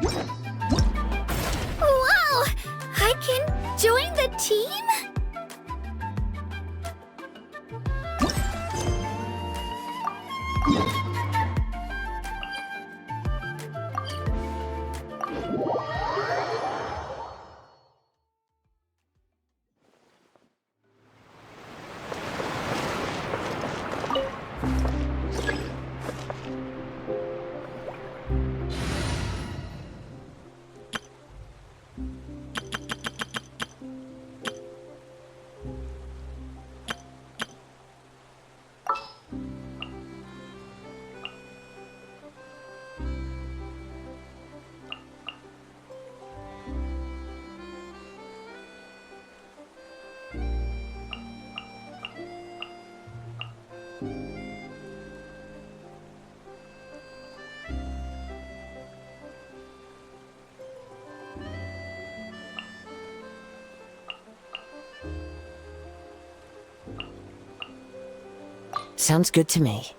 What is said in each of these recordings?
Wow! I can join the team? Sounds good to me.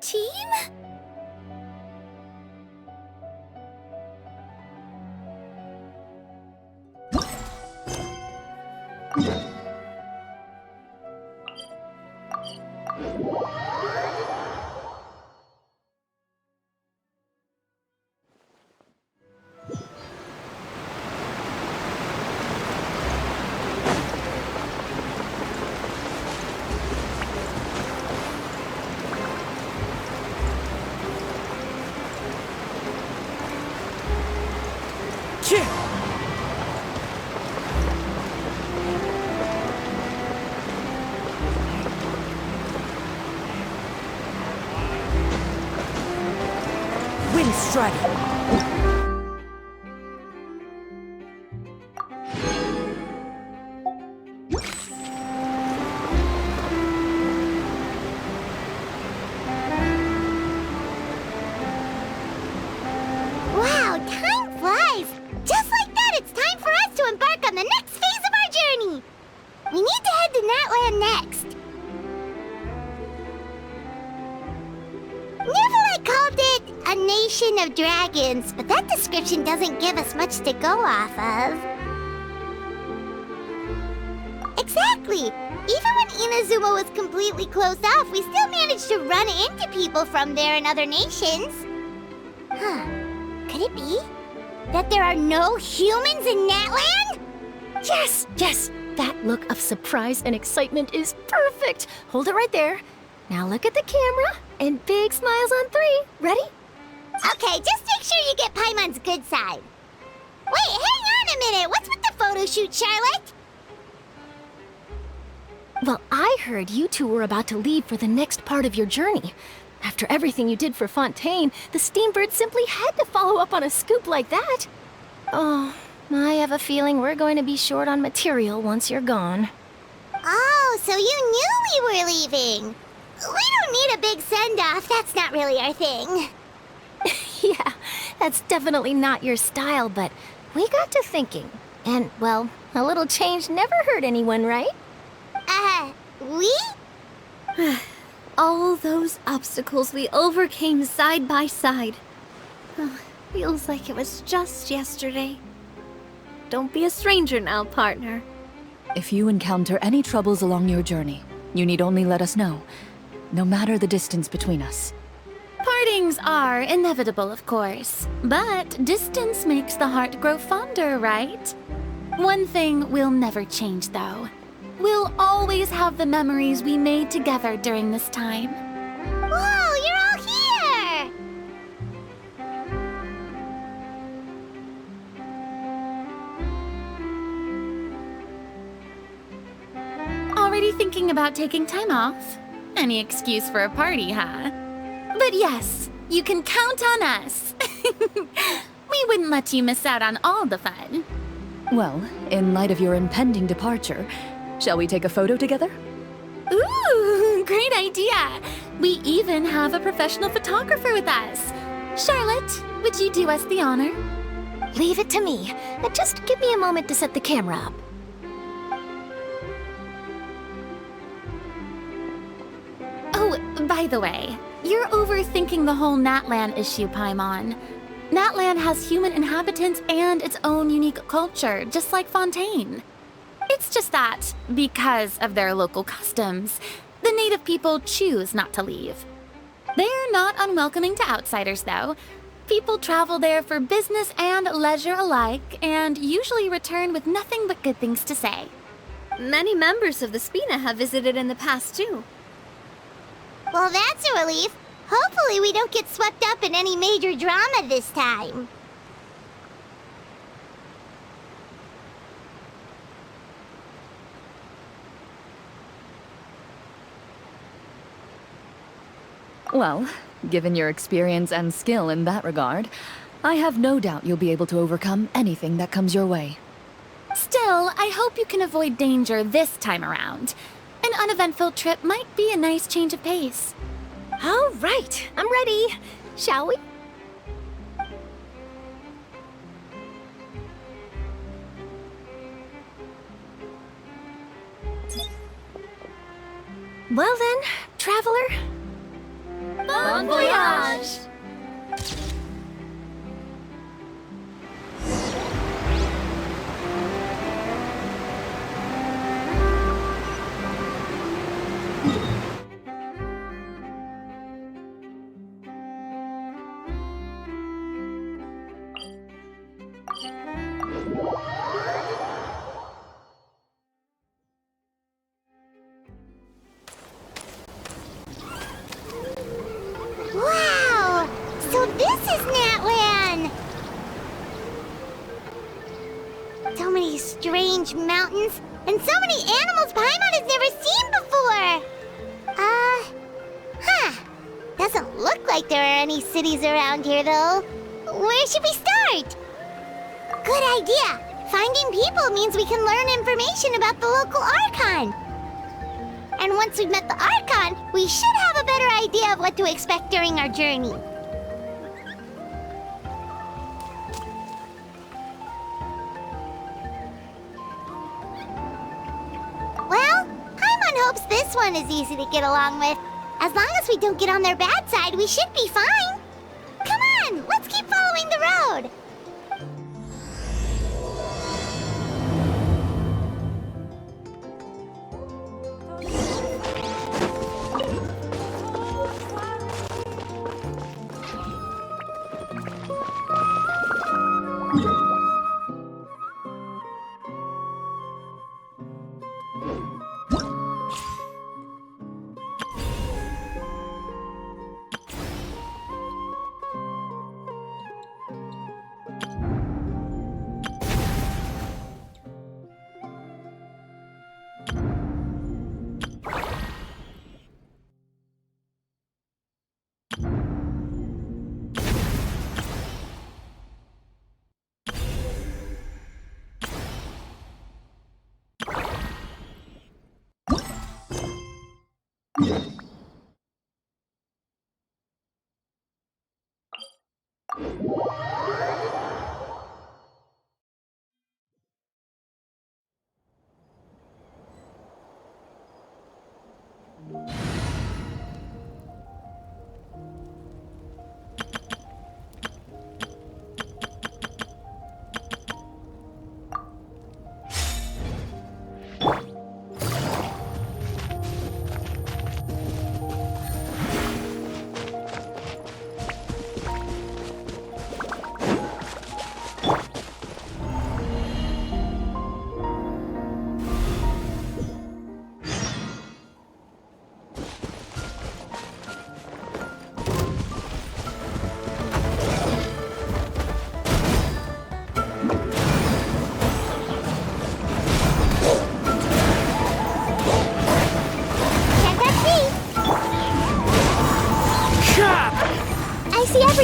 Team? Wind strike! Wow, time flies! Just like that, it's time for us to embark on the next phase of our journey! We need to head to Natland next. Neville called it a nation of dragons, but that description doesn't give us much to go off of. Exactly! Even when Inazuma was completely closed off, we still managed to run into people from there in other nations. Huh. Could it be that there are no humans in Natland? Yes, yes! That look of surprise and excitement is perfect! Hold it right there. Now look at the camera, and big smiles on 3. Ready? Okay, just make sure you get Paimon's good side. Wait, hang on a minute! What's with the photo shoot, Charlotte? Well, I heard you two were about to leave for the next part of your journey. After everything you did for Fontaine, the Steambird simply had to follow up on a scoop like that. Oh, I have a feeling we're going to be short on material once you're gone. Oh, so you knew we were leaving. We don't need a big send-off. That's not really our thing. Yeah, that's definitely not your style, but we got to thinking. And, well, a little change never hurt anyone, right? We? All those obstacles we overcame side by side. Feels like it was just yesterday. Don't be a stranger now, partner. If you encounter any troubles along your journey, you need only let us know, no matter the distance between us. Partner Partings are inevitable, of course, but distance makes the heart grow fonder, right? One thing will never change, though. We'll always have the memories we made together during this time. Whoa, you're all here! Already thinking about taking time off? Any excuse for a party, huh? But yes, you can count on us. We wouldn't let you miss out on all the fun. Well, in light of your impending departure, shall we take a photo together? Ooh, great idea! We even have a professional photographer with us. Charlotte, would you do us the honor? Leave it to me. Just give me a moment to set the camera up. Oh, by the way, you're overthinking the whole Natlan issue, Paimon. Natlan has human inhabitants and its own unique culture, just like Fontaine. It's just that, because of their local customs, the native people choose not to leave. They're not unwelcoming to outsiders, though. People travel there for business and leisure alike, and usually return with nothing but good things to say. Many members of the Spina have visited in the past, too. Well, that's a relief. Hopefully we don't get swept up in any major drama this time. Well, given your experience and skill in that regard, I have no doubt you'll be able to overcome anything that comes your way. Still, I hope you can avoid danger this time around. An uneventful trip might be a nice change of pace. All right, I'm ready. Shall we? Well then, traveler. Bon voyage! Wow! So this is Natlan! So many strange mountains, and so many animals Paimon has never seen before! Doesn't look like there are any cities around here, though. Where should we start? Good idea! Finding people means we can learn information about the local Archon. And once we've met the Archon, we should have a better idea of what to expect during our journey. Well, Paimon hopes this one is easy to get along with. As long as we don't get on their bad side, we should be fine. Come on, let's keep following the road.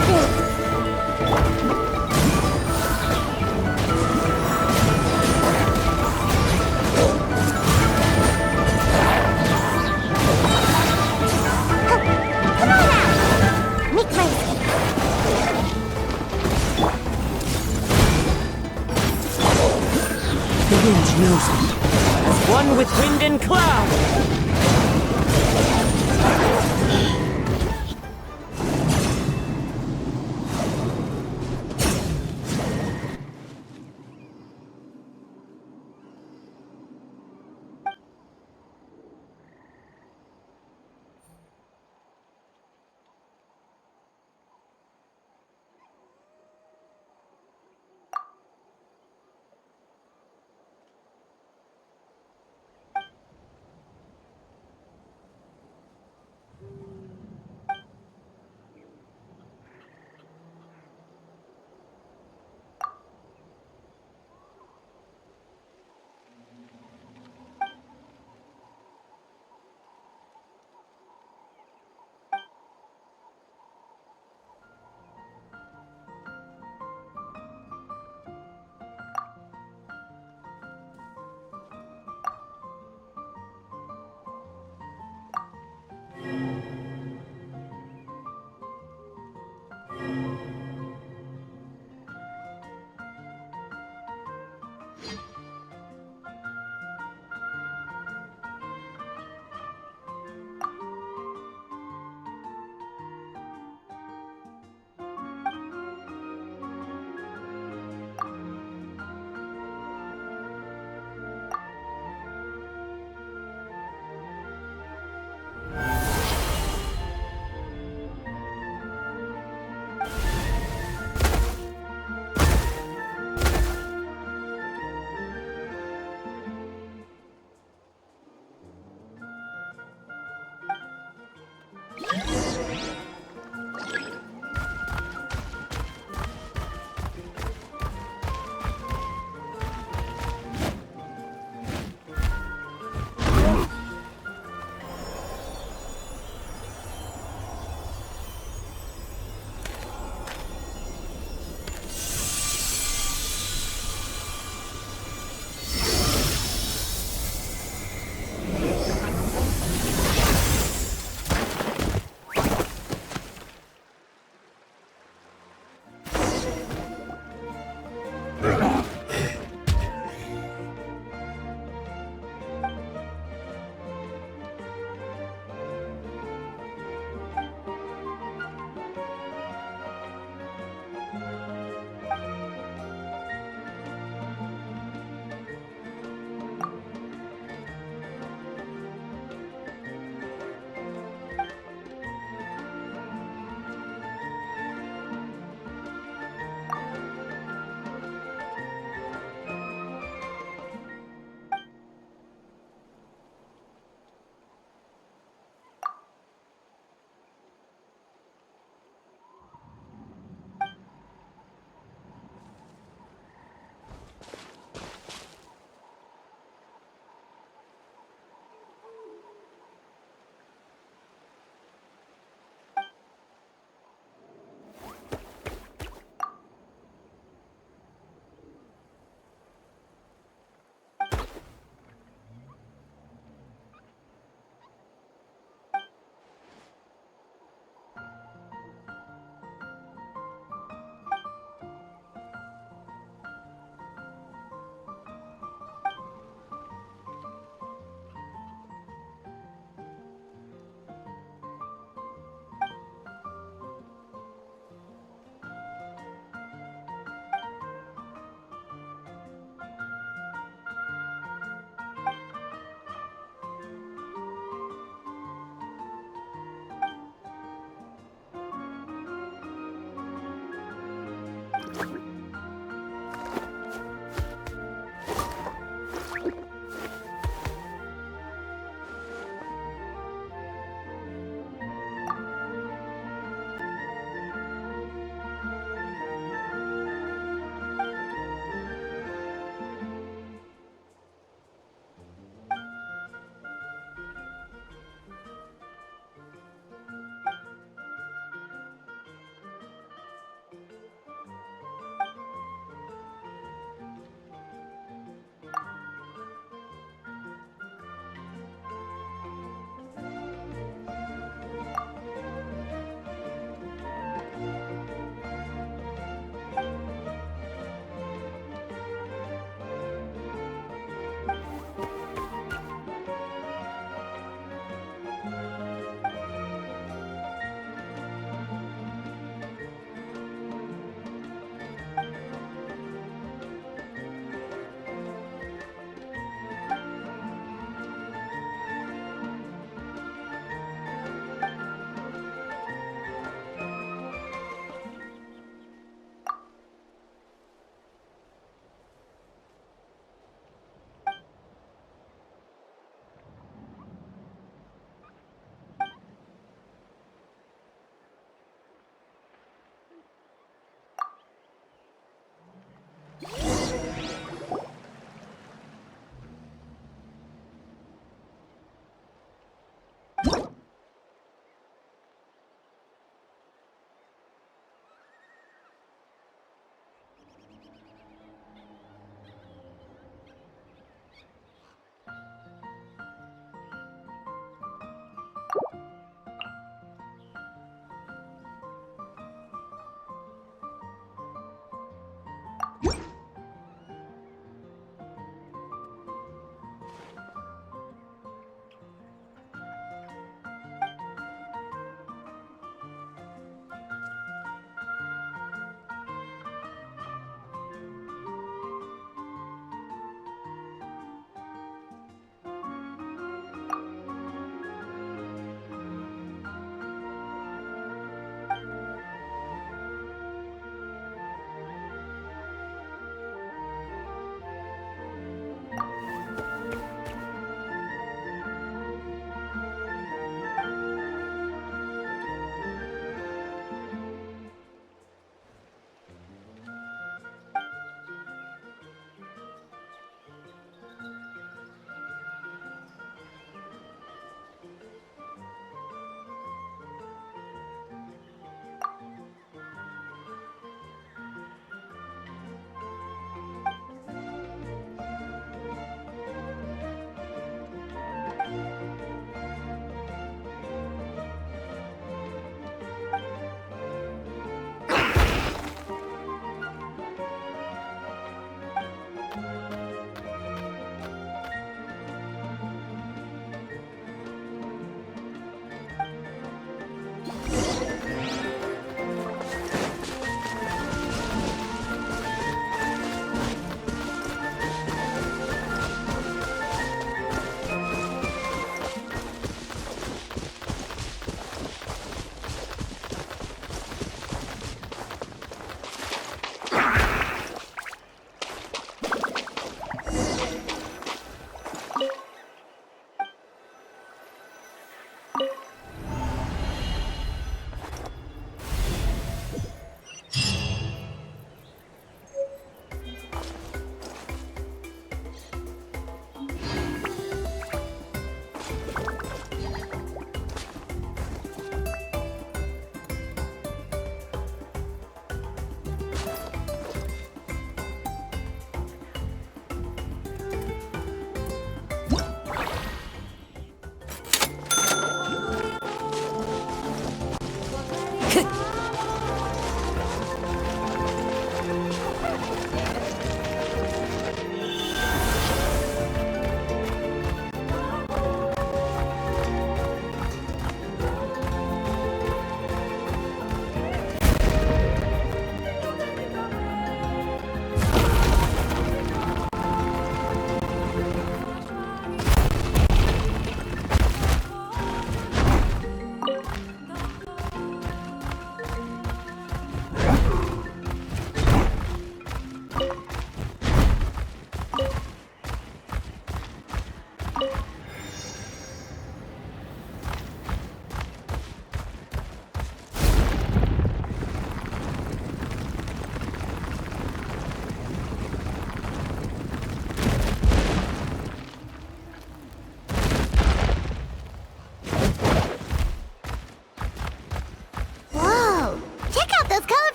everything! Come on out! Make my escape. The wind knows me. As one with wind and cloud!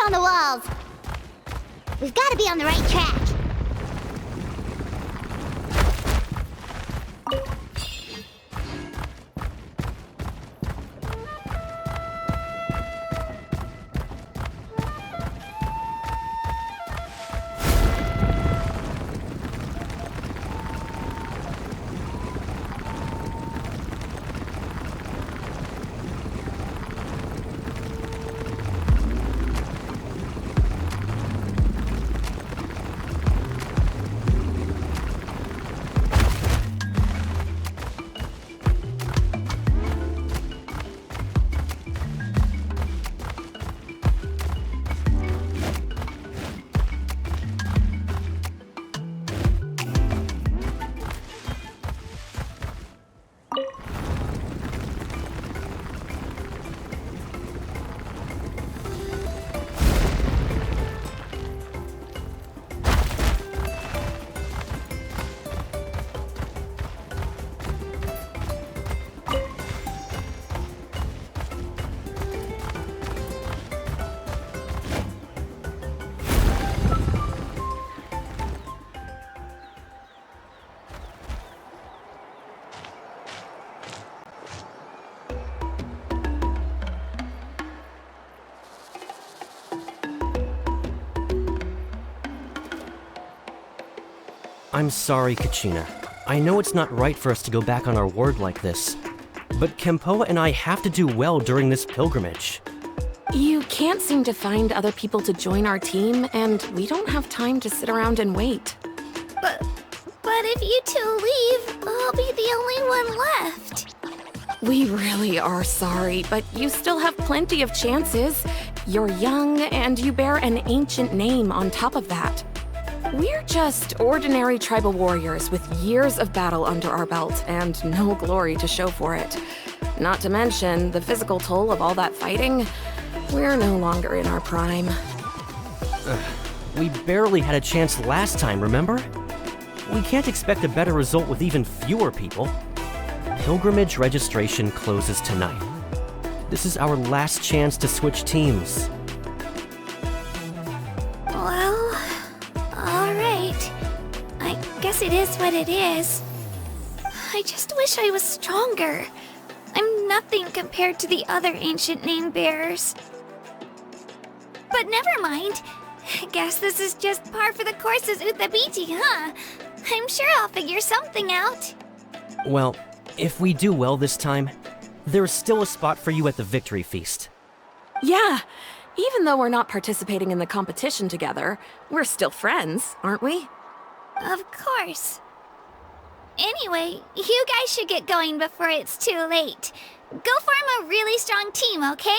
on the walls. We've got to be on the right track. I'm sorry, Kachina. I know it's not right for us to go back on our word like this, but Kempoa and I have to do well during this pilgrimage. You can't seem to find other people to join our team, and we don't have time to sit around and wait. But if you two leave, I'll be the only one left. We really are sorry, but you still have plenty of chances. You're young, and you bear an ancient name on top of that. We're just ordinary tribal warriors with years of battle under our belt and no glory to show for it. Not to mention the physical toll of all that fighting. We're no longer in our prime. We barely had a chance last time, remember? We can't expect a better result with even fewer people. Pilgrimage registration closes tonight. This is our last chance to switch teams. Well, alright. I guess it is what it is. I just wish I was stronger. I'm nothing compared to the other ancient name bearers. But never mind. Guess this is just par for the course as Uthabiti, huh? I'm sure I'll figure something out. Well, if we do well this time, there's still a spot for you at the victory feast. Yeah, even though we're not participating in the competition together, we're still friends, aren't we? Of course. Anyway, you guys should get going before it's too late. Go form a really strong team, okay?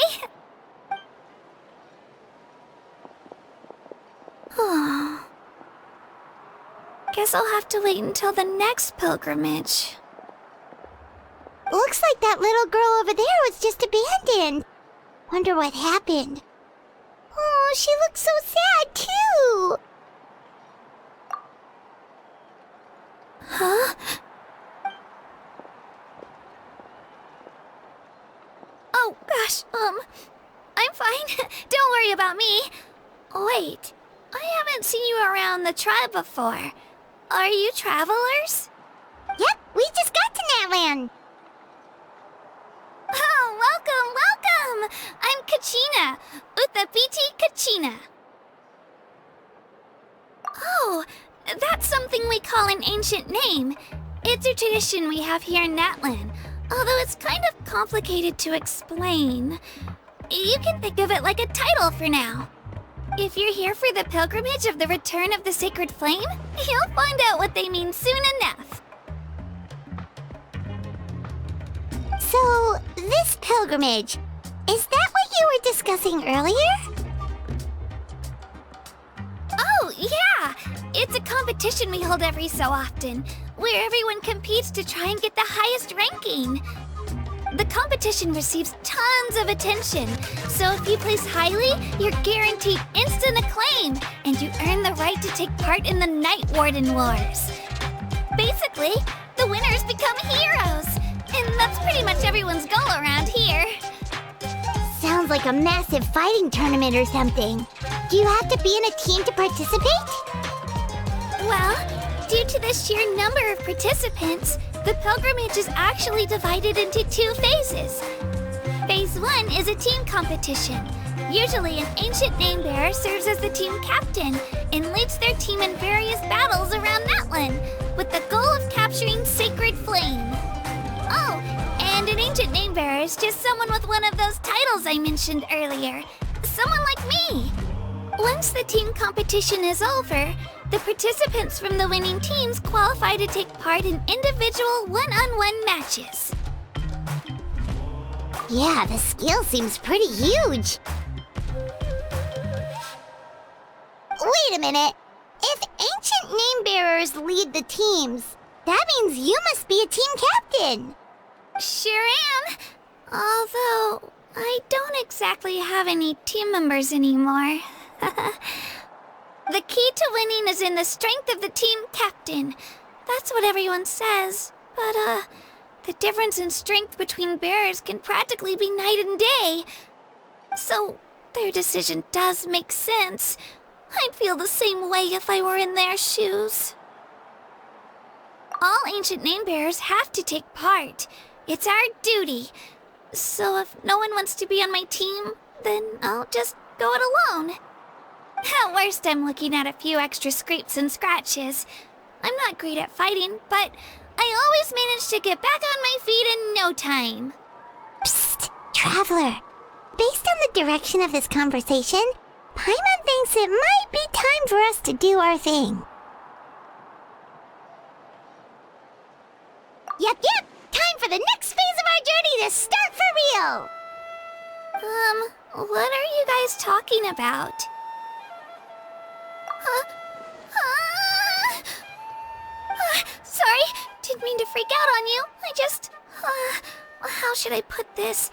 Guess I'll have to wait until the next pilgrimage. Looks like that little girl over there was just abandoned. Wonder what happened. Oh, she looks so sad, too. Huh? Oh, gosh, I'm fine. Don't worry about me. Wait, I haven't seen you around the tribe before. Are you travelers? Yep, we just got to Natlan. Oh, welcome! I'm Kachina, Uthabiti Kachina. Oh, that's something we call an ancient name. It's a tradition we have here in Natlan, although it's kind of complicated to explain. You can think of it like a title for now. If you're here for the pilgrimage of the return of the sacred flame, you'll find out what they mean soon enough. So, this pilgrimage, is that what you were discussing earlier? Oh, yeah! It's a competition we hold every so often, where everyone competes to try and get the highest ranking. The competition receives tons of attention, so if you place highly, you're guaranteed instant acclaim, and you earn the right to take part in the Night Warden Wars. Basically, the winners become heroes, and that's pretty much everyone's goal around here. sounds like a massive fighting tournament or something. Do you have to be in a team to participate? Well, due to the sheer number of participants, the pilgrimage is actually divided into 2 phases. Phase 1 is a team competition. Usually, an ancient name bearer serves as the team captain and leads their team in various battles around Natlan, with the goal of capturing Sacred Flame. Oh, and an ancient name bearer is just someone with one of those titles I mentioned earlier. Someone like me. Once the team competition is over, the participants from the winning teams qualify to take part in individual one-on-one matches. Yeah, the scale seems pretty huge. Wait a minute. If ancient name bearers lead the teams, that means you must be a team captain. Sure am. Although, I don't exactly have any team members anymore. The key to winning is in the strength of the team captain. That's what everyone says. But, the difference in strength between bearers can practically be night and day. So, their decision does make sense. I'd feel the same way if I were in their shoes. All ancient name bearers have to take part. It's our duty. So if no one wants to be on my team, then I'll just go it alone. At worst, I'm looking at a few extra scrapes and scratches. I'm not great at fighting, but I always manage to get back on my feet in no time. Psst, Traveler. Based on the direction of this conversation, Paimon thinks it might be time for us to do our thing. Yep. Time for the next phase of our journey to start for real. What are you guys talking about? Sorry, didn't mean to freak out on you. I just, how should I put this?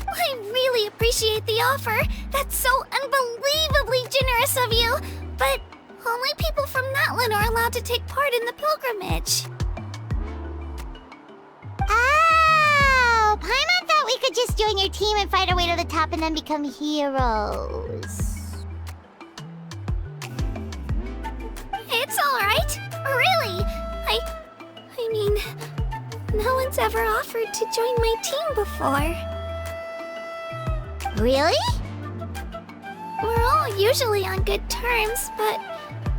I really appreciate the offer. That's so unbelievably generous of you. But only people from Natlan are allowed to take part in the pilgrimage. Oh, Paimon thought we could just join your team and fight our way to the top and then become heroes. It's all right. Really. I mean, no one's ever offered to join my team before. Really? We're all usually on good terms, but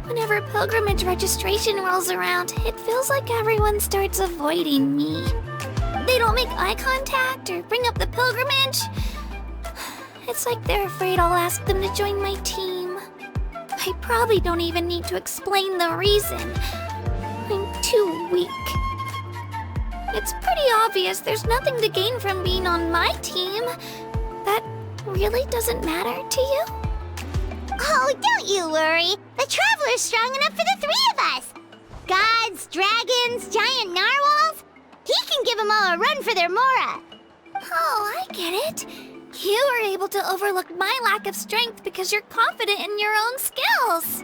whenever pilgrimage registration rolls around, it feels like everyone starts avoiding me. They don't make eye contact or bring up the pilgrimage. It's like they're afraid I'll ask them to join my team. I probably don't even need to explain the reason. I'm too weak. It's pretty obvious there's nothing to gain from being on my team. That really doesn't matter to you? Oh, don't you worry. The Traveler's strong enough for the 3 of us. Gods, dragons, giant narwhals. He can give them all a run for their Mora. Oh, I get it. You were able to overlook my lack of strength because you're confident in your own skills.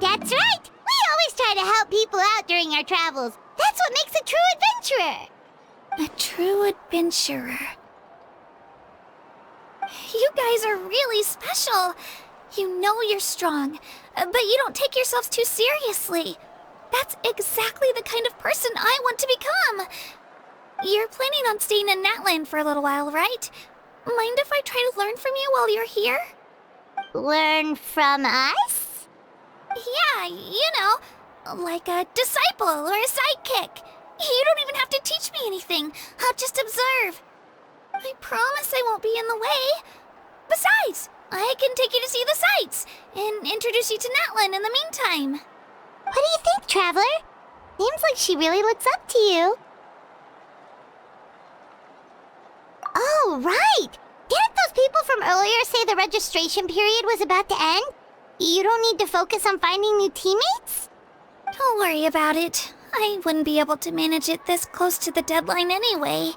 That's right. We always try to help people out during our travels. That's what makes a true adventurer. A true adventurer. You guys are really special. You know you're strong, but you don't take yourselves too seriously. That's exactly the kind of person I want to become. You're planning on staying in Natlan for a little while, right? Mind if I try to learn from you while you're here? Learn from us? Yeah, you know, like a disciple or a sidekick. You don't even have to teach me anything. I'll just observe. I promise I won't be in the way. Besides, I can take you to see the sights and introduce you to Natlan in the meantime. What do you think, Traveler? Seems like she really looks up to you. Oh, right! Didn't those people from earlier say the registration period was about to end? You don't need to focus on finding new teammates? Don't worry about it. I wouldn't be able to manage it this close to the deadline anyway.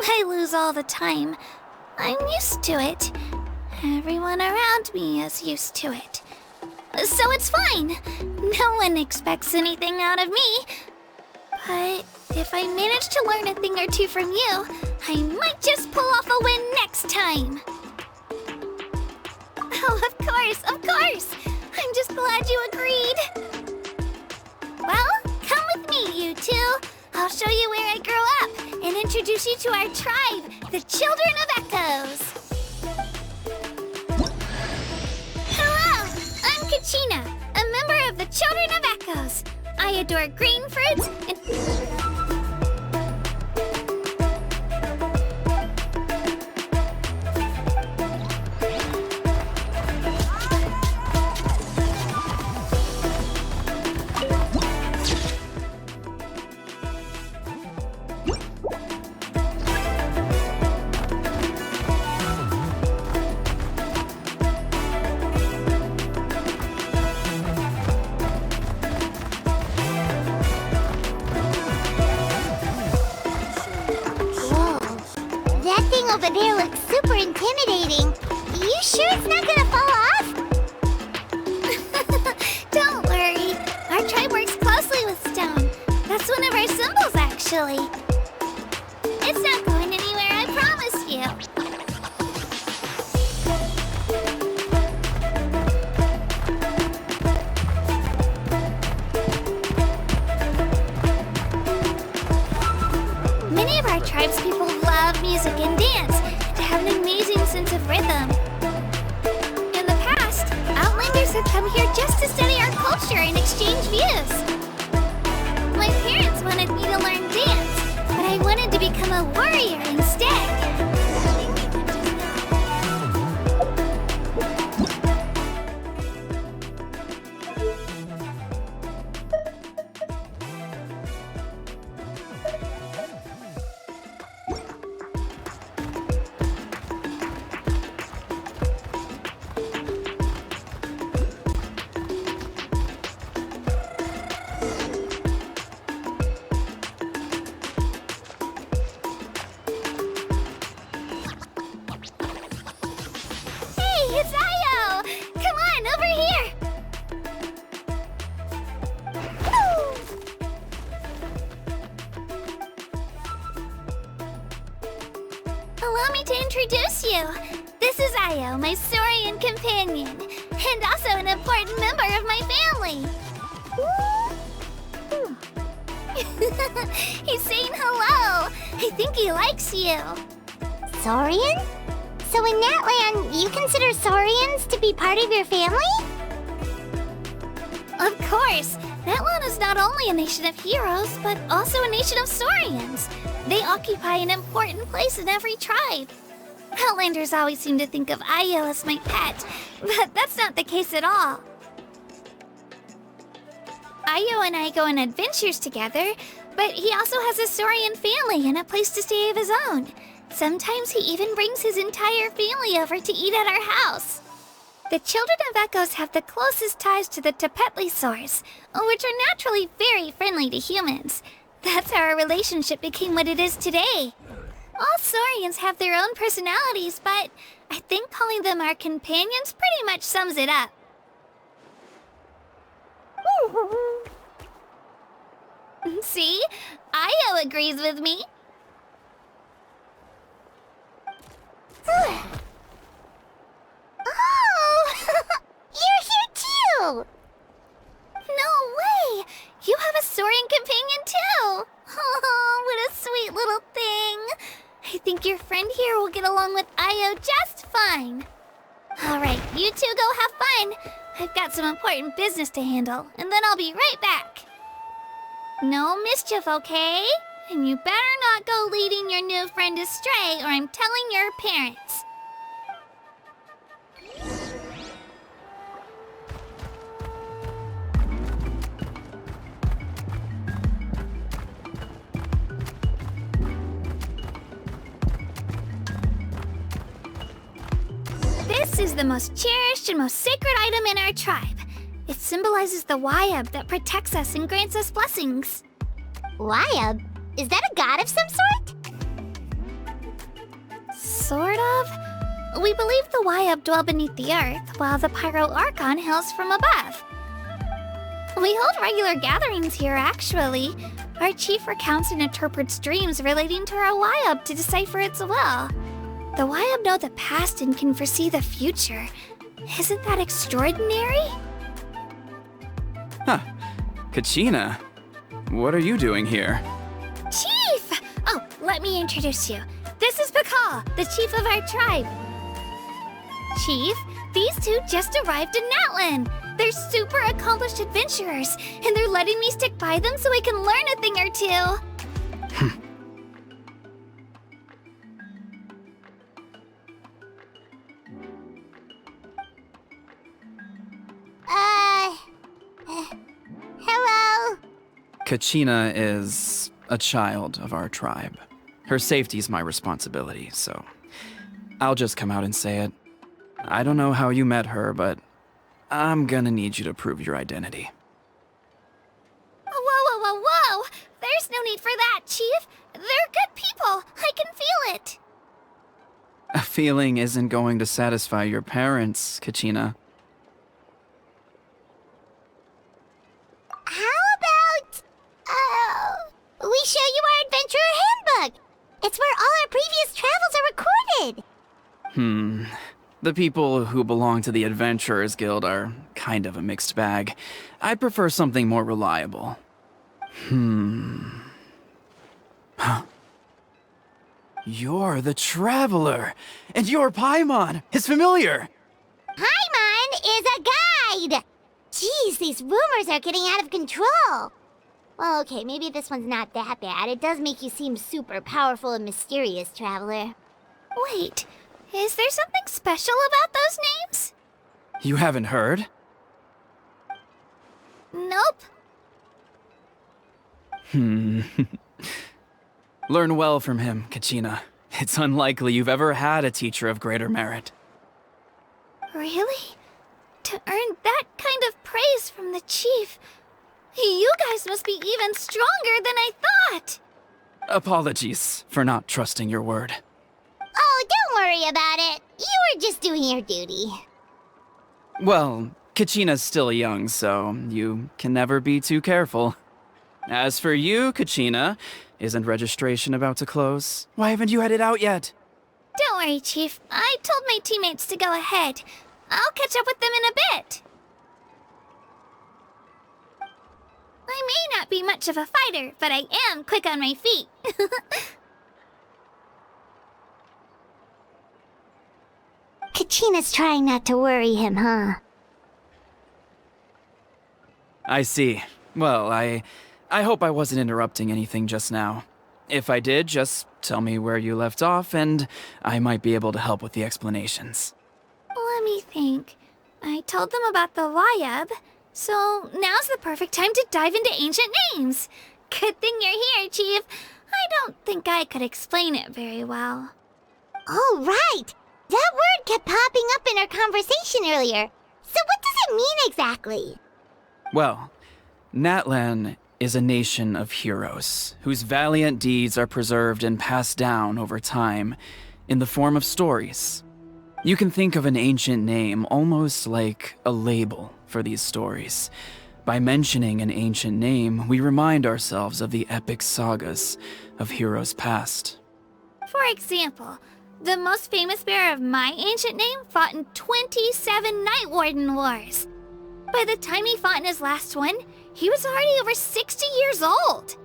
I lose all the time. I'm used to it. Everyone around me is used to it. So it's fine. No one expects anything out of me. But if I manage to learn a thing or two from you, I might just pull off a win next time. Oh, of course, of course! I'm just glad you agreed. Well, come with me, you two. I'll show you where I grew up and introduce you to our tribe, the Children of Echoes. Hello, I'm Kachina, a member of the Children of Echoes. I adore green fruits and... Over there looks super intimidating. You sure it's not gonna fall off? Don't worry. Our tribe works closely with stone. That's one of our symbols, actually. It's not going anywhere, I promise you. Many of our tribespeople love music and dance and have an amazing sense of rhythm. In the past, Outlanders have come here just to study our culture and exchange views. My parents wanted me to learn dance, but I wanted to become a warrior instead. It's Ayo! Come on, over here! Allow me to introduce you. This is Ayo, my Saurian companion, and also an important member of my family. He's saying hello. I think he likes you. Saurian? So in that land, you consider Saurians to be part of your family? Of course. That land is not only a nation of heroes, but also a nation of Saurians. They occupy an important place in every tribe. Outlanders always seem to think of Ayo as my pet, but that's not the case at all. Ayo and I go on adventures together, but he also has a Saurian family and a place to stay of his own. Sometimes he even brings his entire family over to eat at our house. The Children of Echoes have the closest ties to the Tepetlisaurs, which are naturally very friendly to humans. That's how our relationship became what it is today. All Saurians have their own personalities, but I think calling them our companions pretty much sums it up. See? Ayo agrees with me. Oh! You're here too! No way! You have a Saurian companion too! Oh, what a sweet little thing! I think your friend here will get along with Ayo just fine. Alright, you two go have fun. I've got some important business to handle, and then I'll be right back. No mischief, okay? And you better not go leading your new friend astray, or I'm telling your parents. This is the most cherished and most sacred item in our tribe. It symbolizes the Wayab that protects us and grants us blessings. Wayab? Is that a god of some sort? Sort of. We believe the Wayab dwell beneath the earth, while the Pyro Archon hails from above. We hold regular gatherings here, actually. Our chief recounts and interprets dreams relating to our Wyab to decipher its will. The Wyab know the past and can foresee the future. Isn't that extraordinary? Huh. Kachina, what are you doing here? Chief! Oh, let me introduce you. This is Pakal, the chief of our tribe. Chief, these two just arrived in Natlan. They're super accomplished adventurers, and they're letting me stick by them so I can learn a thing or two. Hello? Kachina is a child of our tribe. Her safety's my responsibility, so I'll just come out and say it. I don't know how you met her, but I'm gonna need you to prove your identity. Whoa! There's no need for that, Chief. They're good people. I can feel it. A feeling isn't going to satisfy your parents, Kachina. How about, we show you our adventurer handbook? It's where all our previous travels are recorded. The people who belong to the Adventurers Guild are kind of a mixed bag. I'd prefer something more reliable. Huh. You're the Traveler, and your Paimon is familiar. Paimon is a guide! Jeez, these rumors are getting out of control. Well, okay, maybe this one's not that bad. It does make you seem super powerful and mysterious, Traveler. Wait, is there something special about those names? You haven't heard? Nope. Learn well from him, Kachina. It's unlikely you've ever had a teacher of greater merit. Really? To earn that kind of praise from the chief, you guys must be even stronger than I thought. Apologies for not trusting your word. Oh, don't worry about it. You were just doing your duty. Well, Kachina's still young, so you can never be too careful. As for you, Kachina, isn't registration about to close? Why haven't you headed out yet? Don't worry, Chief. I told my teammates to go ahead. I'll catch up with them in a bit. I may not be much of a fighter, but I am quick on my feet. Kachina's trying not to worry him, huh? I see. Well, I hope I wasn't interrupting anything just now. If I did, just tell me where you left off, and I might be able to help with the explanations. Let me think. I told them about the Wyab, so now's the perfect time to dive into ancient names. Good thing you're here, Chief. I don't think I could explain it very well. Oh, right! That word kept popping up in our conversation earlier. So what does it mean exactly? Well, Natlan is a nation of heroes whose valiant deeds are preserved and passed down over time in the form of stories. You can think of an ancient name almost like a label for these stories. By mentioning an ancient name, we remind ourselves of the epic sagas of heroes past. For example, the most famous bearer of my ancient name fought in 27 Night Warden Wars. By the time he fought in his last one, he was already over 60 years old.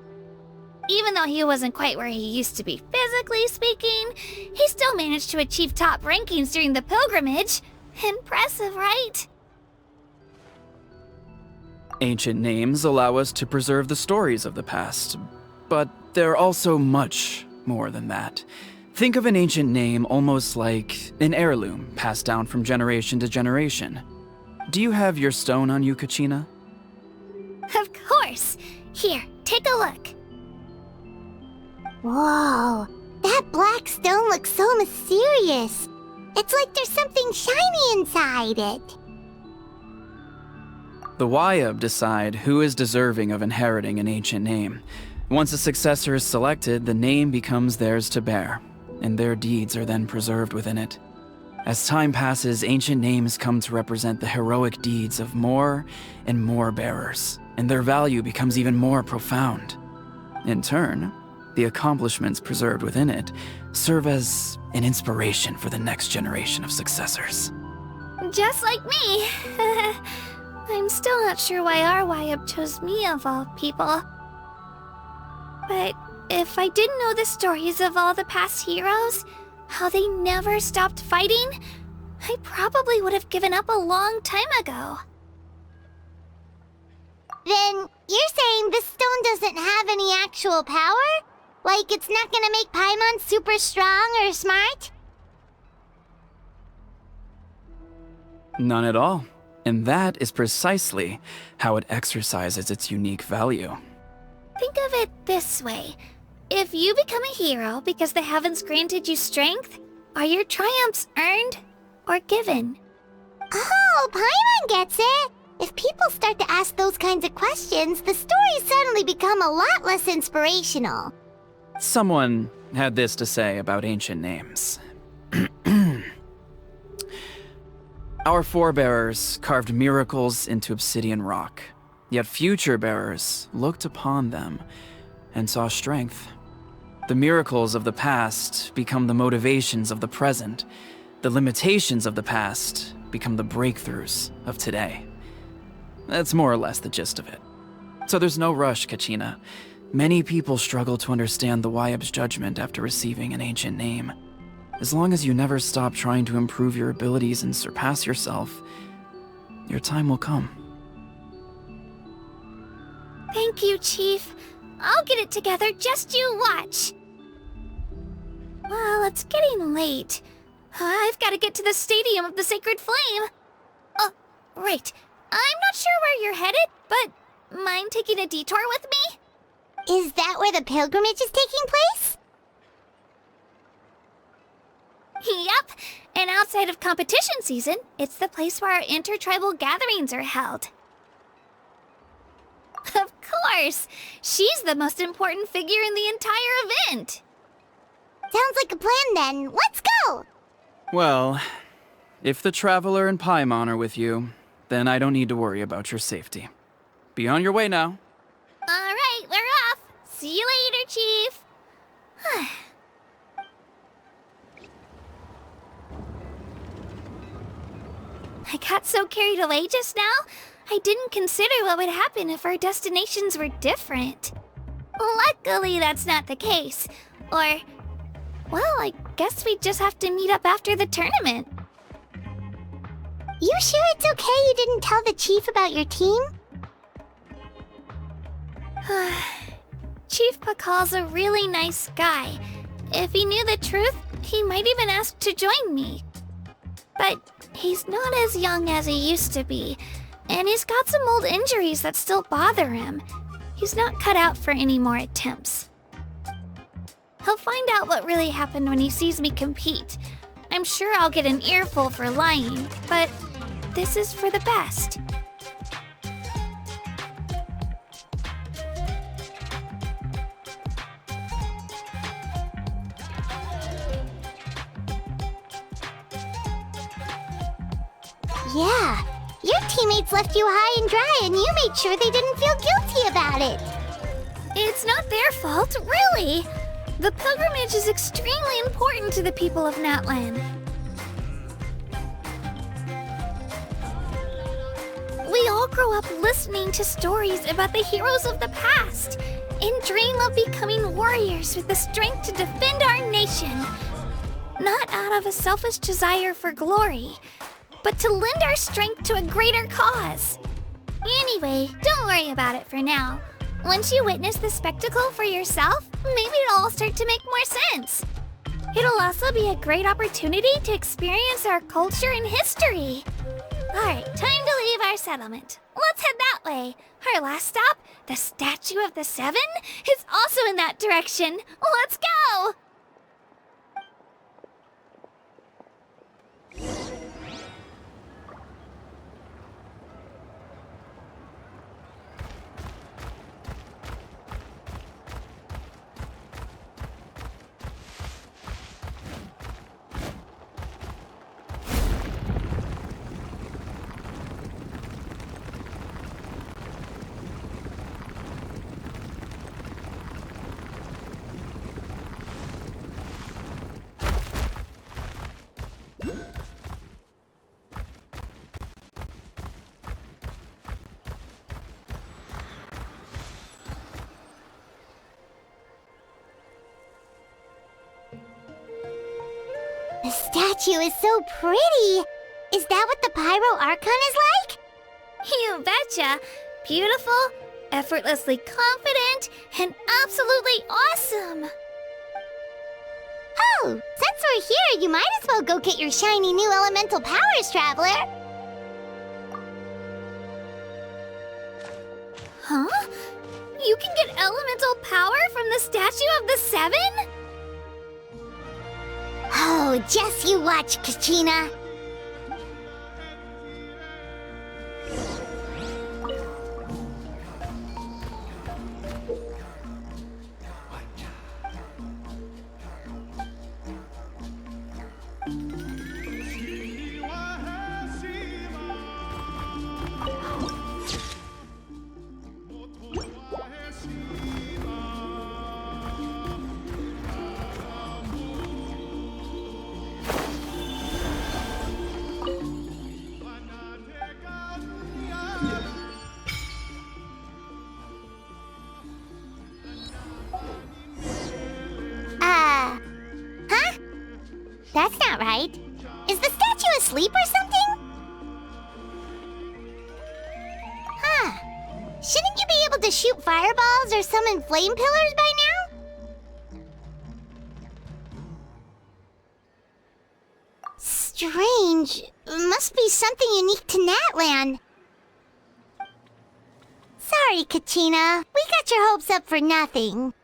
Even though he wasn't quite where he used to be physically speaking, he still managed to achieve top rankings during the pilgrimage. Impressive, right? Ancient names allow us to preserve the stories of the past, but they're also much more than that. Think of an ancient name almost like an heirloom passed down from generation to generation. Do you have your stone on you, Kachina? Of course. Here, take a look. Whoa, that black stone looks so mysterious. It's like there's something shiny inside it. The Wyab decide who is deserving of inheriting an ancient name. Once a successor is selected, the name becomes theirs to bear, and their deeds are then preserved within it. As time passes, ancient names come to represent the heroic deeds of more and more bearers, and their value becomes even more profound. In turn, the accomplishments preserved within it serve as an inspiration for the next generation of successors. Just like me. I'm still not sure why our YUB chose me of all people. But if I didn't know the stories of all the past heroes, how they never stopped fighting, I probably would have given up a long time ago. Then you're saying this stone doesn't have any actual power? Like it's not gonna make Paimon super strong or smart? None at all. And that is precisely how it exercises its unique value. Think of it this way. If you become a hero because the heavens granted you strength, are your triumphs earned or given? Oh, Paimon gets it! If people start to ask those kinds of questions, the stories suddenly become a lot less inspirational. Someone had this to say about ancient names. Our forebears carved miracles into obsidian rock, yet future bearers looked upon them and saw strength. The miracles of the past become the motivations of the present. The limitations of the past become the breakthroughs of today. That's more or less the gist of it. So there's no rush, Kachina. Many people struggle to understand the YUB's judgment after receiving an ancient name. As long as you never stop trying to improve your abilities and surpass yourself, your time will come. Thank you, Chief. I'll get it together, just you watch. Well, it's getting late. I've got to get to the Stadium of the Sacred Flame. Oh, right. I'm not sure where you're headed, but mind taking a detour with me? Is that where the pilgrimage is taking place? Yep, and outside of competition season, it's the place where our intertribal gatherings are held. Of course! She's the most important figure in the entire event! Sounds like a plan then. Let's go! Well, if the Traveler and Paimon are with you, then I don't need to worry about your safety. Be on your way now. Alright, we're off! See you later, Chief! I got so carried away just now, I didn't consider what would happen if our destinations were different. Luckily, that's not the case. Or, well, I guess we just have to meet up after the tournament. You sure it's okay you didn't tell the chief about your team? Chief Pakal's a really nice guy. If he knew the truth, he might even ask to join me. But he's not as young as he used to be, and he's got some old injuries that still bother him. He's not cut out for any more attempts. He'll find out what really happened when he sees me compete. I'm sure I'll get an earful for lying, but this is for the best. Yeah, your teammates left you high and dry and you made sure they didn't feel guilty about it. It's not their fault, really. The pilgrimage is extremely important to the people of Natlan. We all grow up listening to stories about the heroes of the past and dream of becoming warriors with the strength to defend our nation. Not out of a selfish desire for glory, but to lend our strength to a greater cause. Anyway, don't worry about it for now. Once you witness the spectacle for yourself, maybe it'll all start to make more sense. It'll also be a great opportunity to experience our culture and history. Alright, time to leave our settlement. Let's head that way. Our last stop, the Statue of the Seven, is also in that direction. Let's go! The statue is so pretty! Is that what the Pyro Archon is like? You betcha! Beautiful, effortlessly confident, and absolutely awesome! Oh, since we're here, you might as well go get your shiny new elemental powers, Traveler! Huh? You can get elemental power from the Statue of the Seven? Oh, just you watch, Kachina! Huh? That's not right. Is the statue asleep or something? Huh. Shouldn't you be able to shoot fireballs or summon flame pillars by now? Strange. Must be something unique to Natlan. Sorry, Kachina. We got your hopes up for nothing.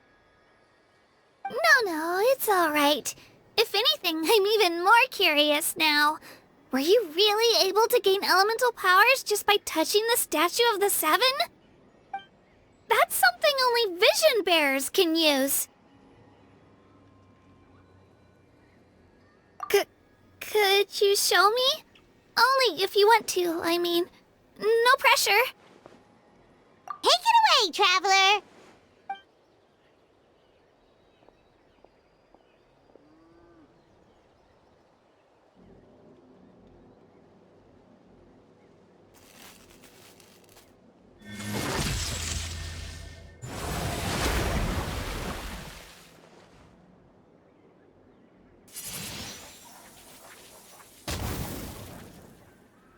No, it's alright. If anything, I'm even more curious now. Were you really able to gain elemental powers just by touching the Statue of the Seven? That's something only vision bearers can use. Could you show me? Only if you want to, I mean. No pressure. Take it away, Traveler!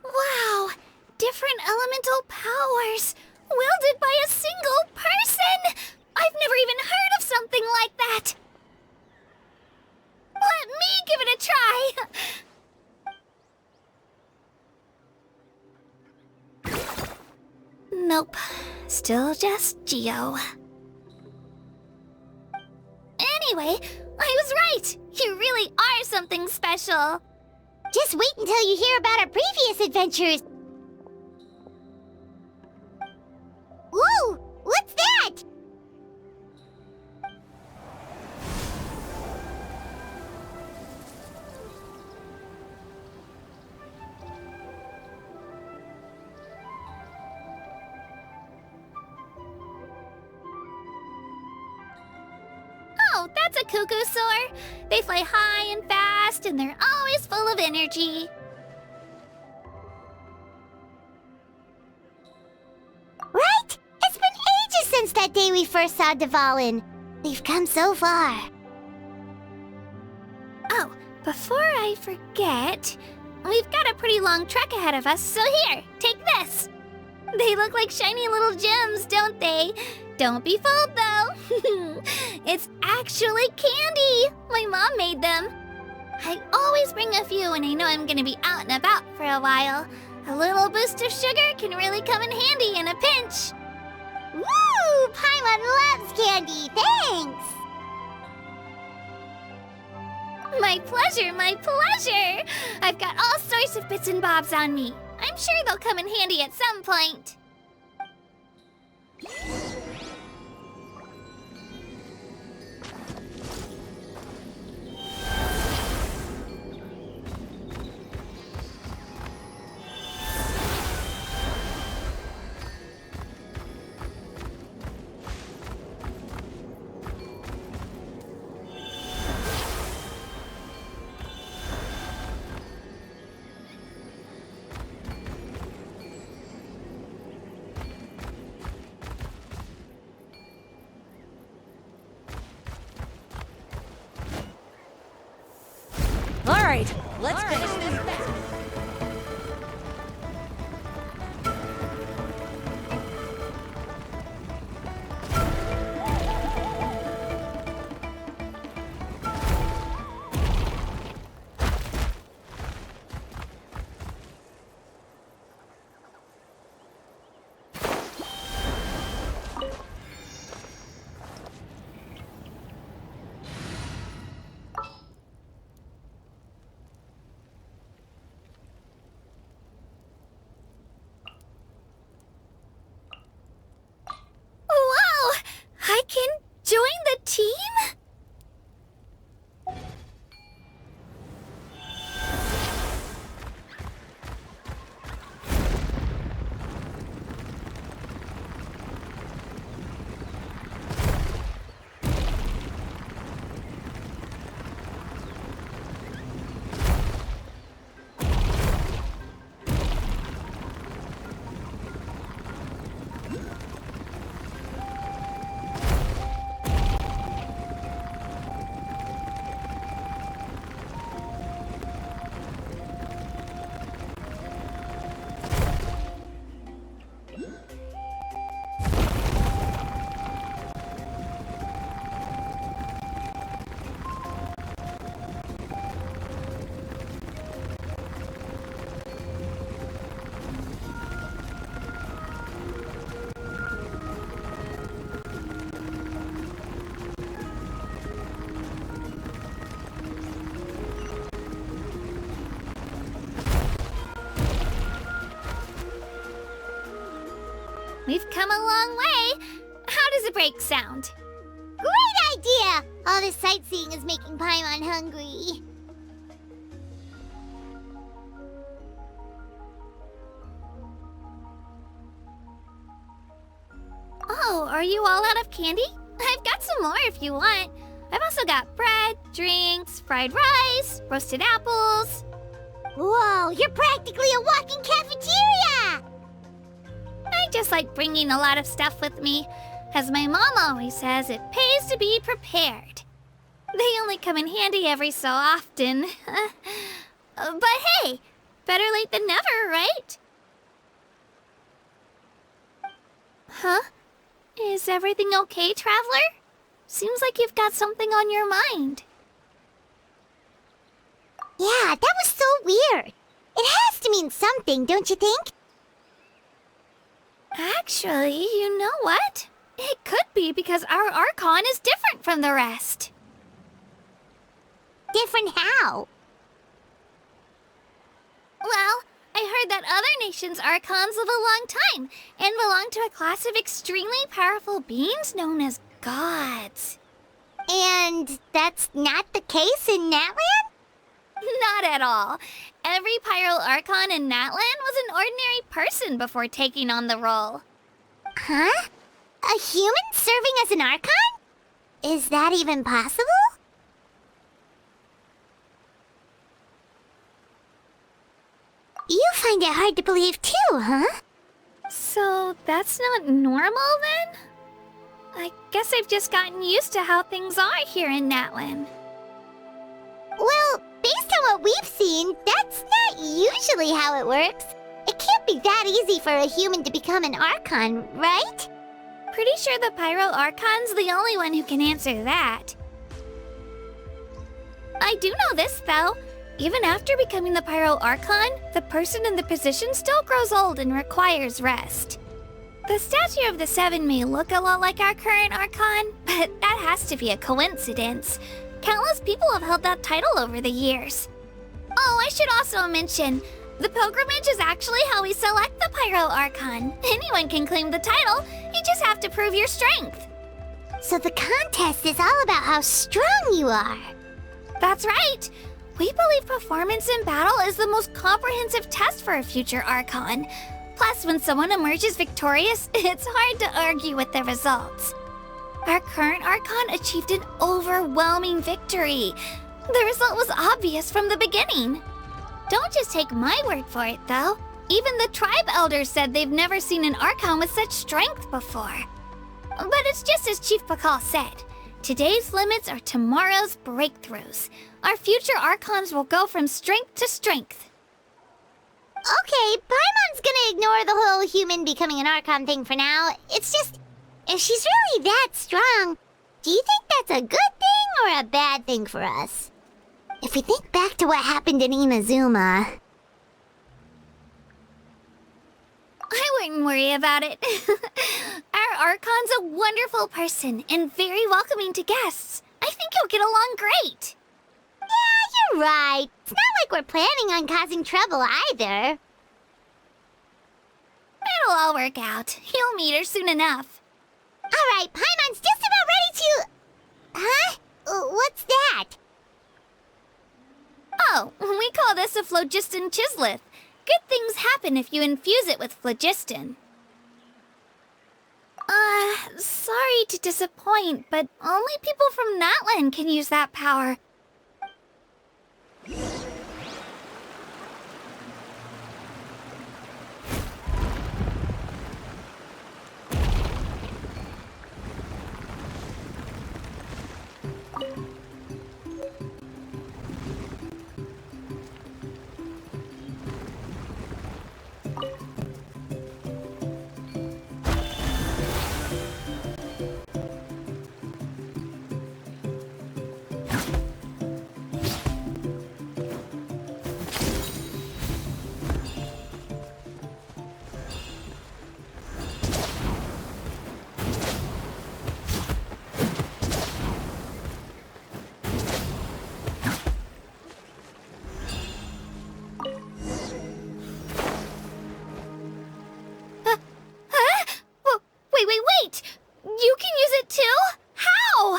Wow! Different elemental powers! Wielded by a single person! I've never even heard of something like that! Let me give it a try! Nope. Still just Geo. Anyway, I was right! You really are something special! Just wait until you hear about our previous adventures. Whoa! What's that? Oh, that's a cuckoo soar. They fly high and fast, and they're always full of energy. Right? It's been ages since that day we first saw Dvalin. We've come so far. Oh, before I forget, we've got a pretty long trek ahead of us, so here, take this. They look like shiny little gems, don't they? Don't be fooled, though. It's actually candy. My mom made them. I always bring a few when I know I'm gonna be out and about for a while. A little boost of sugar can really come in handy in a pinch. Woo! Paimon loves candy. Thanks. My pleasure, my pleasure. I've got all sorts of bits and bobs on me. I'm sure they'll come in handy at some point. right, let's finish this battle. Wow! I can join the team? We've come a long way. How does a break sound? Great idea! All this sightseeing is making Paimon hungry. Oh, are you all out of candy? I've got some more if you want. I've also got bread, drinks, fried rice, roasted apples. Whoa, you're practically a walking cafeteria! I just like bringing a lot of stuff with me. As my mom always says, it pays to be prepared. They only come in handy every so often. But hey, better late than never, right? Huh? Is everything okay, Traveler? Seems like you've got something on your mind. Yeah, that was so weird. It has to mean something, don't you think? Actually, you know what? It could be because our Archon is different from the rest. Different how? Well, I heard that other nations' Archons live a long time and belong to a class of extremely powerful beings known as gods. And that's not the case in Natlan? Not at all. Every Pyro Archon in Natlan was an ordinary person before taking on the role. Huh? A human serving as an Archon? Is that even possible? You find it hard to believe too, huh? So that's not normal then? I guess I've just gotten used to how things are here in Natlan. Well, based on what we've seen, that's not usually how it works. It can't be that easy for a human to become an Archon, right? Pretty sure the Pyro Archon's the only one who can answer that. I do know this, though. Even after becoming the Pyro Archon, the person in the position still grows old and requires rest. The statue of the Seven may look a lot like our current Archon, but that has to be a coincidence. Countless people have held that title over the years. Oh, I should also mention, the pilgrimage is actually how we select the Pyro Archon. Anyone can claim the title, you just have to prove your strength. So the contest is all about how strong you are. That's right. We believe performance in battle is the most comprehensive test for a future Archon. Plus, when someone emerges victorious, it's hard to argue with the results. Our current Archon achieved an overwhelming victory. The result was obvious from the beginning. Don't just take my word for it, though. Even the tribe elders said they've never seen an Archon with such strength before. But it's just as Chief Pakal said. Today's limits are tomorrow's breakthroughs. Our future Archons will go from strength to strength. Okay, Paimon's gonna ignore the whole human becoming an Archon thing for now. It's just, if she's really that strong, do you think that's a good thing or a bad thing for us? If we think back to what happened in Inazuma... I wouldn't worry about it. Our Archon's a wonderful person and very welcoming to guests. I think you'll get along great. Yeah, you're right. It's not like we're planning on causing trouble either. It'll all work out. You'll meet her soon enough. Alright, Paimon's just about ready to... Huh? What's that? Oh, we call this a phlogiston chisleth. Good things happen if you infuse it with phlogiston. Sorry to disappoint, but only people from Natlan can use that power. Wait! You can use it too? How?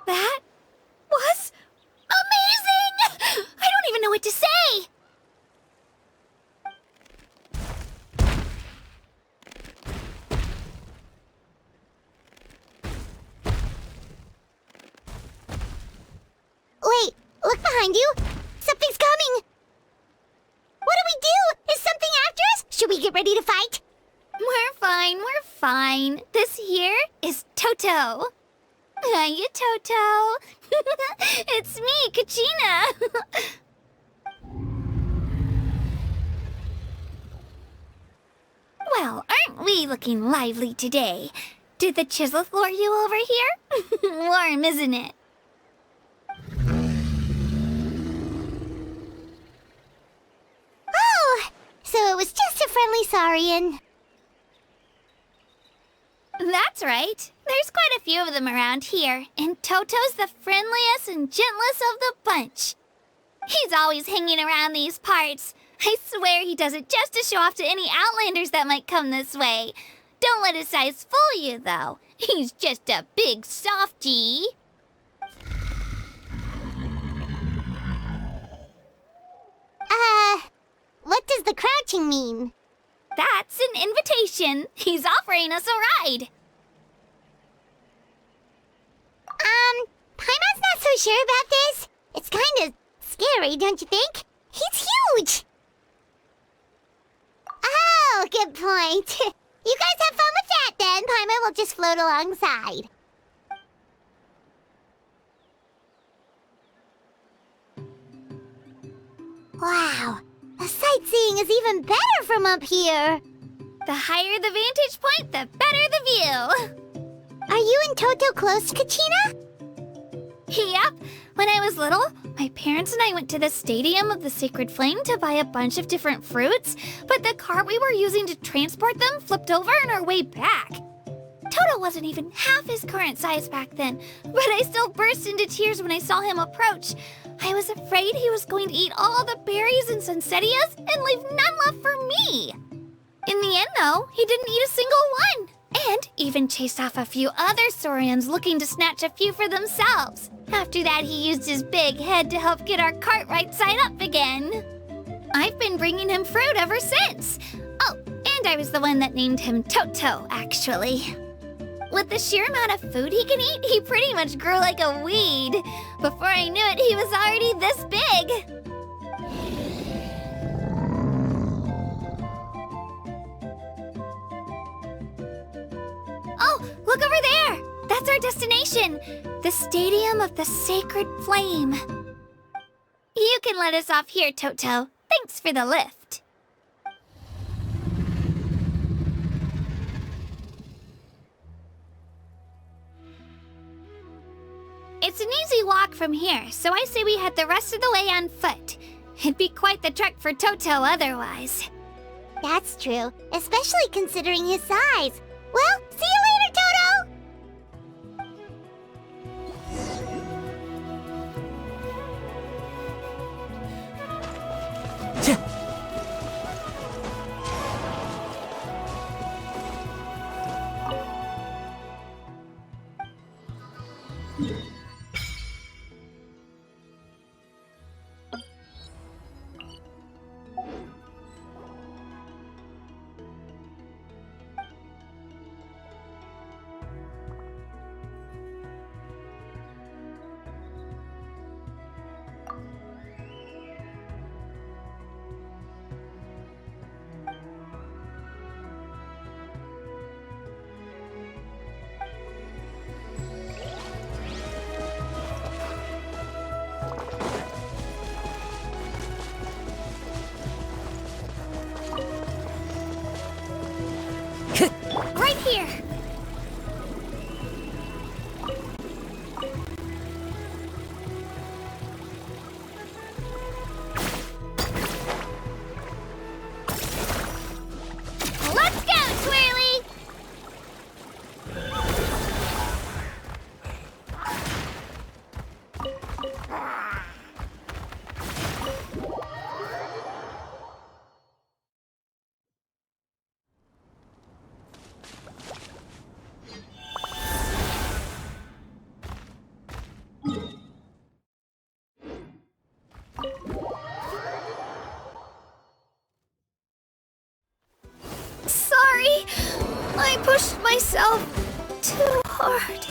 That was amazing! I don't even know what to say! Wait, look behind you! Something's coming! What do we do? Is something after us? Should we get ready to fight? We're fine. This here is Toto. Hiya, Toto. It's me, Kachina. Well, aren't we looking lively today? Did the chisleth lure you over here? Warm, isn't it? Oh, so it was just a friendly saurian. That's right. There's quite a few of them around here, and Toto's the friendliest and gentlest of the bunch. He's always hanging around these parts. I swear he does it just to show off to any Outlanders that might come this way. Don't let his size fool you, though. He's just a big softie. What does the crouching mean? That's an invitation. He's offering us a ride. Paimon's not so sure about this. It's kind of scary, don't you think? He's huge! Oh, good point. You guys have fun with that then. Paimon will just float alongside. Wow, the sightseeing is even better from up here. The higher the vantage point, the better the view. Are you and Toto close, Kachina? Yep. When I was little, my parents and I went to the Stadium of the Sacred Flame to buy a bunch of different fruits, but the cart we were using to transport them flipped over on our way back. Toto wasn't even half his current size back then, but I still burst into tears when I saw him approach. I was afraid he was going to eat all the berries and sunsettias and leave none left for me. In the end, though, he didn't eat a single one, and even chased off a few other saurians looking to snatch a few for themselves. After that, he used his big head to help get our cart right side up again. I've been bringing him fruit ever since. Oh, and I was the one that named him Toto, actually. With the sheer amount of food he can eat, he pretty much grew like a weed. Before I knew it, he was already this big. Oh, look over there! That's our destination! The Stadium of the Sacred Flame. You can let us off here, Toto. Thanks for the lift. It's an easy walk from here, so I say we head the rest of the way on foot. It'd be quite the trek for Toto otherwise. That's true, especially considering his size. Well, see you later, Toto! Right here! Let's go, Twirly! Sorry, I pushed myself too hard.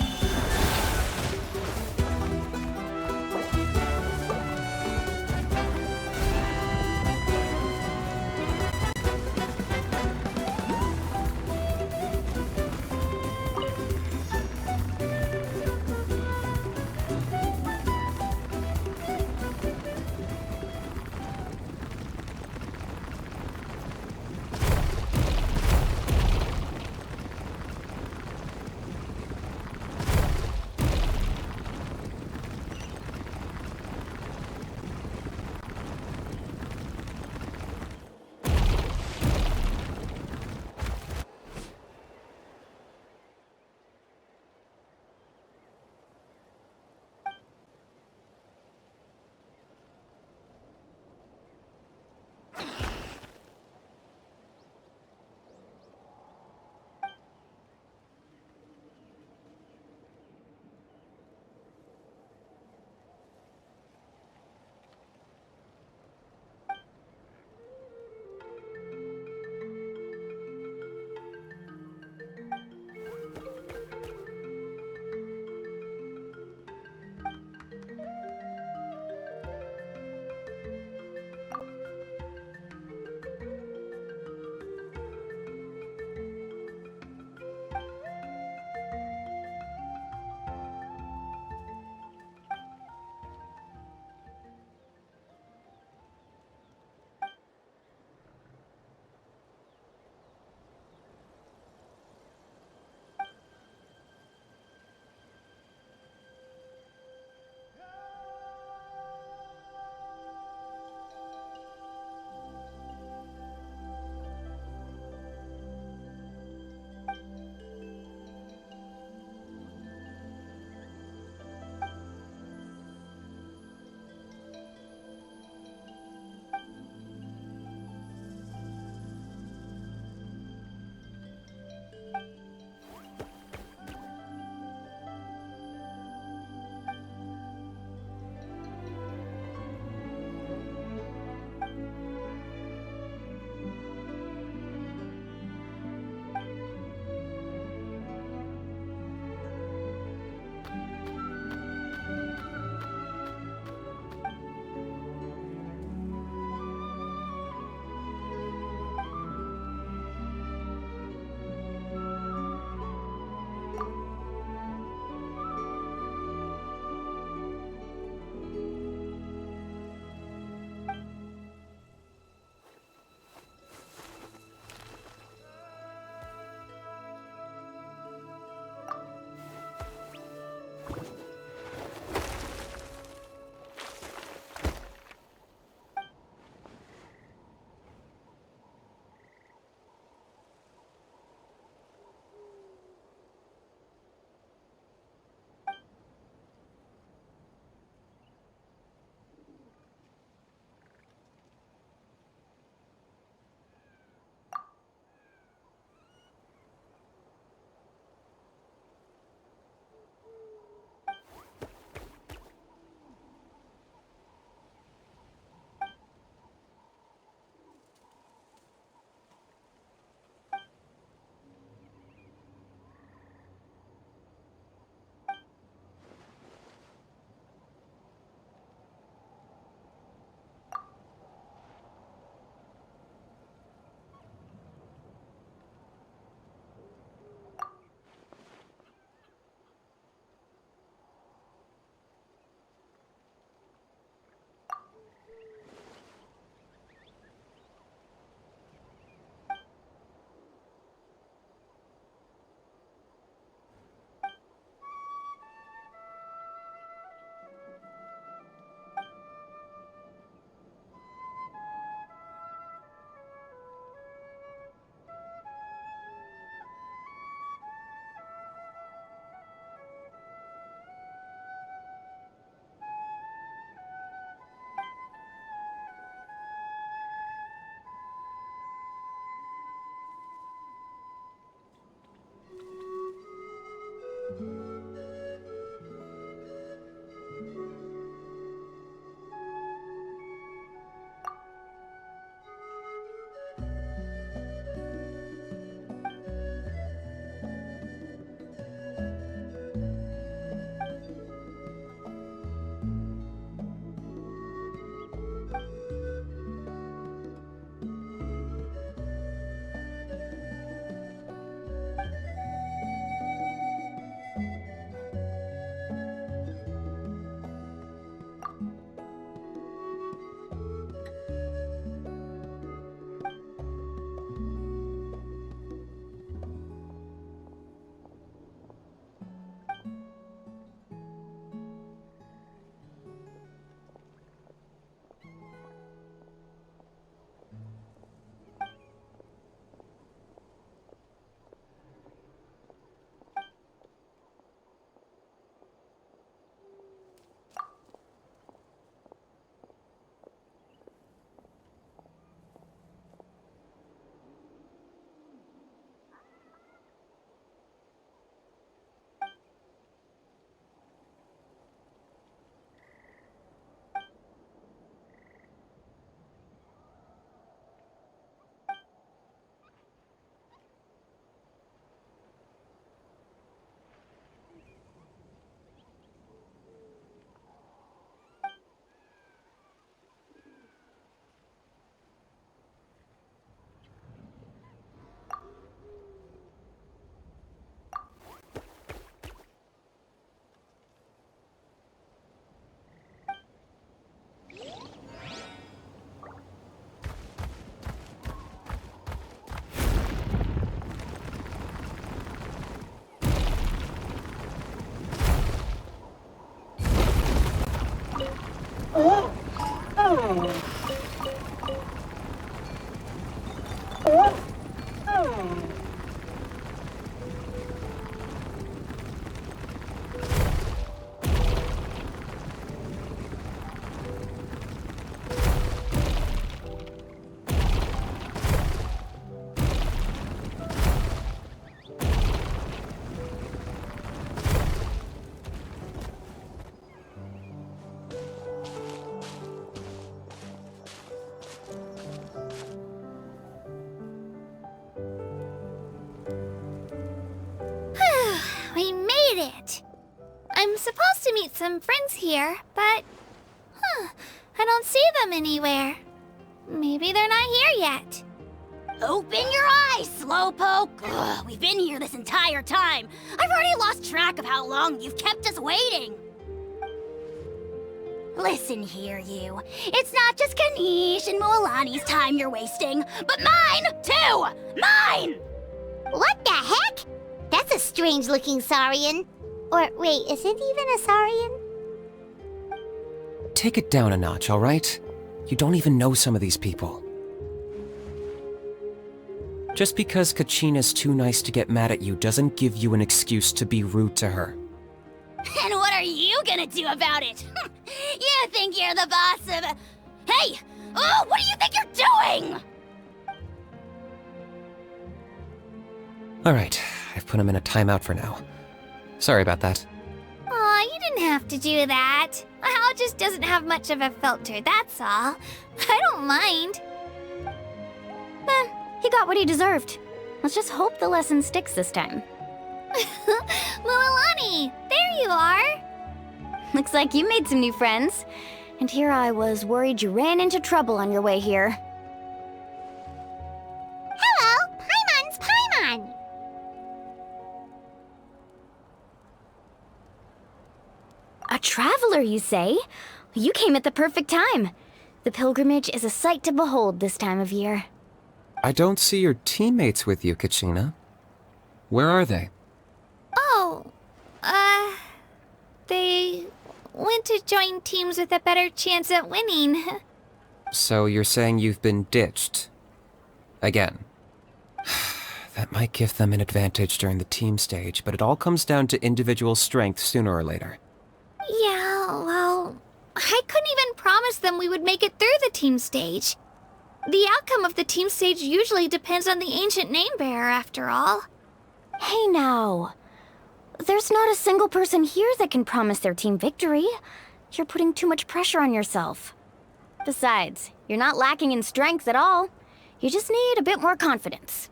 We made it! I'm supposed to meet some friends here, but... I don't see them anywhere. Maybe they're not here yet. Open your eyes, Slowpoke! Ugh, we've been here this entire time. I've already lost track of how long you've kept us waiting. Listen here, you. It's not just Kanish and Moalani's time you're wasting, but mine, too! Mine! What the heck? That's a strange-looking Saurian. Or, wait, is it even a Saurian? Take it down a notch, alright? You don't even know some of these people. Just because Kachina's too nice to get mad at you doesn't give you an excuse to be rude to her. And what are you gonna do about it? You think you're the boss of... Hey! Oh, what do you think you're doing? Alright, I've put him in a timeout for now. Sorry about that. Aw, you didn't have to do that. Hal just doesn't have much of a filter, that's all. I don't mind. He got what he deserved. Let's just hope the lesson sticks this time. Moalani, there you are. Looks like you made some new friends. And here I was worried you ran into trouble on your way here. Hello, Paimon's Paimon! A traveler, you say? You came at the perfect time. The pilgrimage is a sight to behold this time of year. I don't see your teammates with you, Kachina. Where are they? Oh, they went to join teams with a better chance at winning. So you're saying you've been ditched? Again. That might give them an advantage during the team stage, but it all comes down to individual strength sooner or later. Yeah, well, I couldn't even promise them we would make it through the team stage. The outcome of the team stage usually depends on the ancient name bearer, after all. Hey now. There's not a single person here that can promise their team victory. You're putting too much pressure on yourself. Besides, you're not lacking in strength at all. You just need a bit more confidence.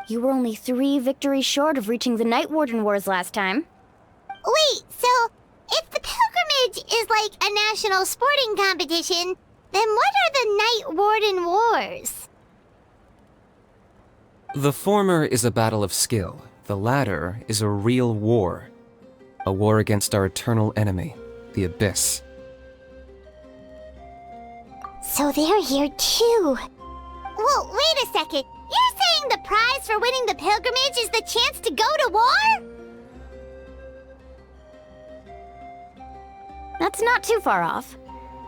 You were only 3 victories short of reaching the Night Warden Wars last time. Wait, so if the pilgrimage is like a national sporting competition, then what are the Night Warden Wars? The former is a battle of skill. The latter is a real war. A war against our eternal enemy, the Abyss. So they're here too. Whoa, wait a second. You're saying the prize for winning the pilgrimage is the chance to go to war? That's not too far off.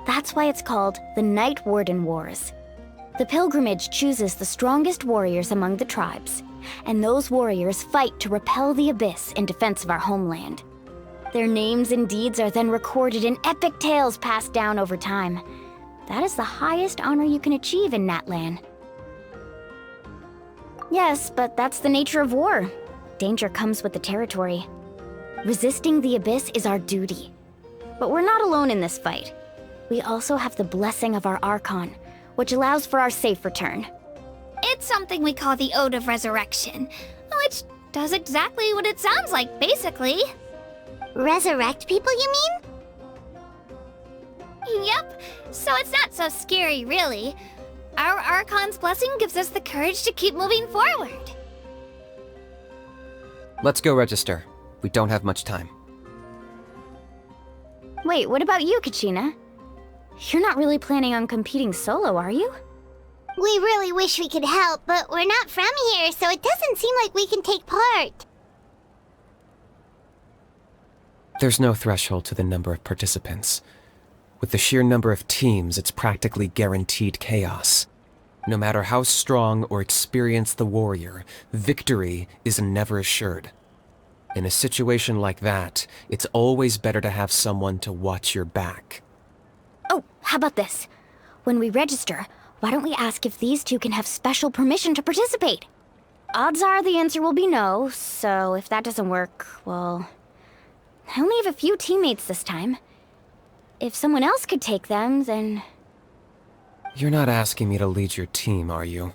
That's why it's called the Night Warden Wars. The pilgrimage chooses the strongest warriors among the tribes, and those warriors fight to repel the Abyss in defense of our homeland. Their names and deeds are then recorded in epic tales passed down over time. That is the highest honor you can achieve in Natlan. Yes, but that's the nature of war. Danger comes with the territory. Resisting the Abyss is our duty. But we're not alone in this fight. We also have the blessing of our Archon, which allows for our safe return. It's something we call the Ode of Resurrection, which does exactly what it sounds like, basically. Resurrect people, you mean? Yep, so it's not so scary, really. Our Archon's blessing gives us the courage to keep moving forward. Let's go register. We don't have much time. Wait, what about you, Kachina? You're not really planning on competing solo, are you? We really wish we could help, but we're not from here, so it doesn't seem like we can take part. There's no threshold to the number of participants. With the sheer number of teams, it's practically guaranteed chaos. No matter how strong or experienced the warrior, victory is never assured. In a situation like that, it's always better to have someone to watch your back. Oh, how about this? When we register, why don't we ask if these two can have special permission to participate? Odds are the answer will be no, so if that doesn't work, well... I only have a few teammates this time. If someone else could take them, then... You're not asking me to lead your team, are you?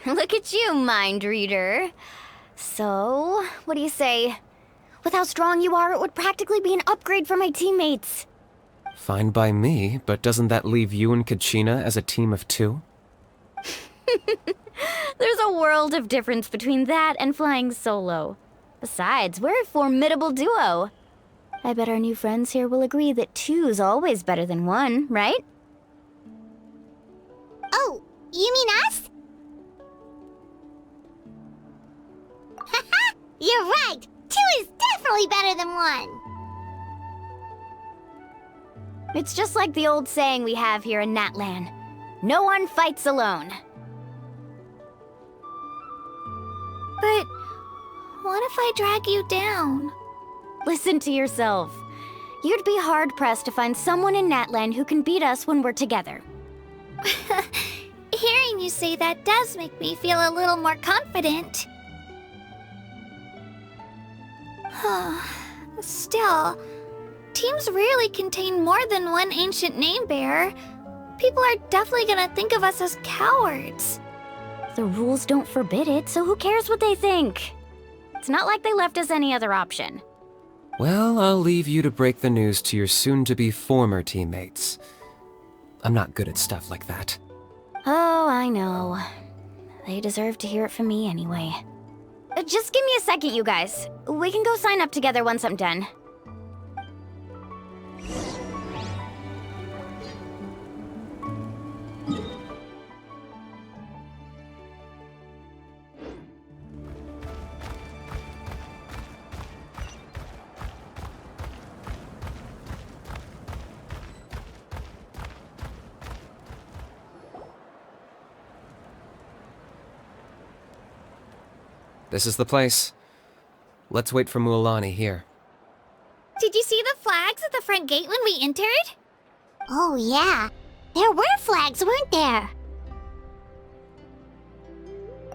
Look at you, mind reader. So, what do you say? With how strong you are, it would practically be an upgrade for my teammates. Fine by me, but doesn't that leave you and Kachina as a team of 2? There's a world of difference between that and flying solo. Besides, we're a formidable duo. I bet our new friends here will agree that 2's always better than 1, right? Oh, you mean us? Haha, you're right. 2 is definitely better than 1. It's just like the old saying we have here in Natlan. No one fights alone. But what if I drag you down? Listen to yourself. You'd be hard-pressed to find someone in Natlan who can beat us when we're together. Hearing you say that does make me feel a little more confident. Still, teams rarely contain more than one ancient name bearer. People are definitely gonna think of us as cowards. The rules don't forbid it, so who cares what they think? It's not like they left us any other option. Well, I'll leave you to break the news to your soon-to-be former teammates. I'm not good at stuff like that. Oh, I know. They deserve to hear it from me anyway. Just give me a second, you guys. We can go sign up together once I'm done. This is the place. Let's wait for Mualani here. Did you see the flags at the front gate when we entered? Oh yeah, there were flags, weren't there?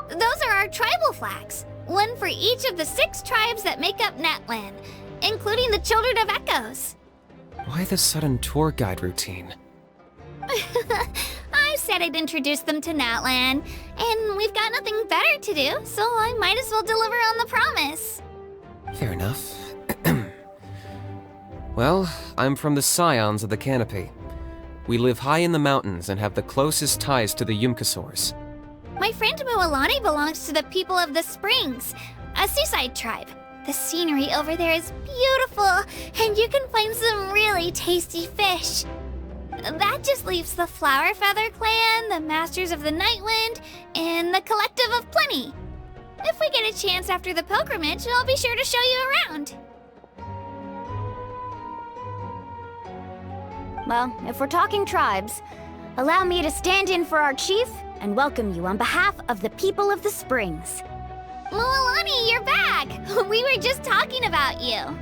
Those are our tribal flags. One for each of the 6 tribes that make up Natlan, including the Children of Echoes. Why the sudden tour guide routine? I said I'd introduce them to Natlan, and we've got nothing better to do, so I might as well deliver on the promise. Fair enough. Well, I'm from the Scions of the Canopy. We live high in the mountains and have the closest ties to the Yumkasaurs. My friend Mualani belongs to the people of the Springs, a seaside tribe. The scenery over there is beautiful, and you can find some really tasty fish. That just leaves the Flower Feather Clan, the Masters of the Nightwind, and the Collective of Plenty. If we get a chance after the pilgrimage, I'll be sure to show you around. Well, if we're talking tribes, allow me to stand in for our chief and welcome you on behalf of the people of the Springs. Mualani, you're back! We were just talking about you.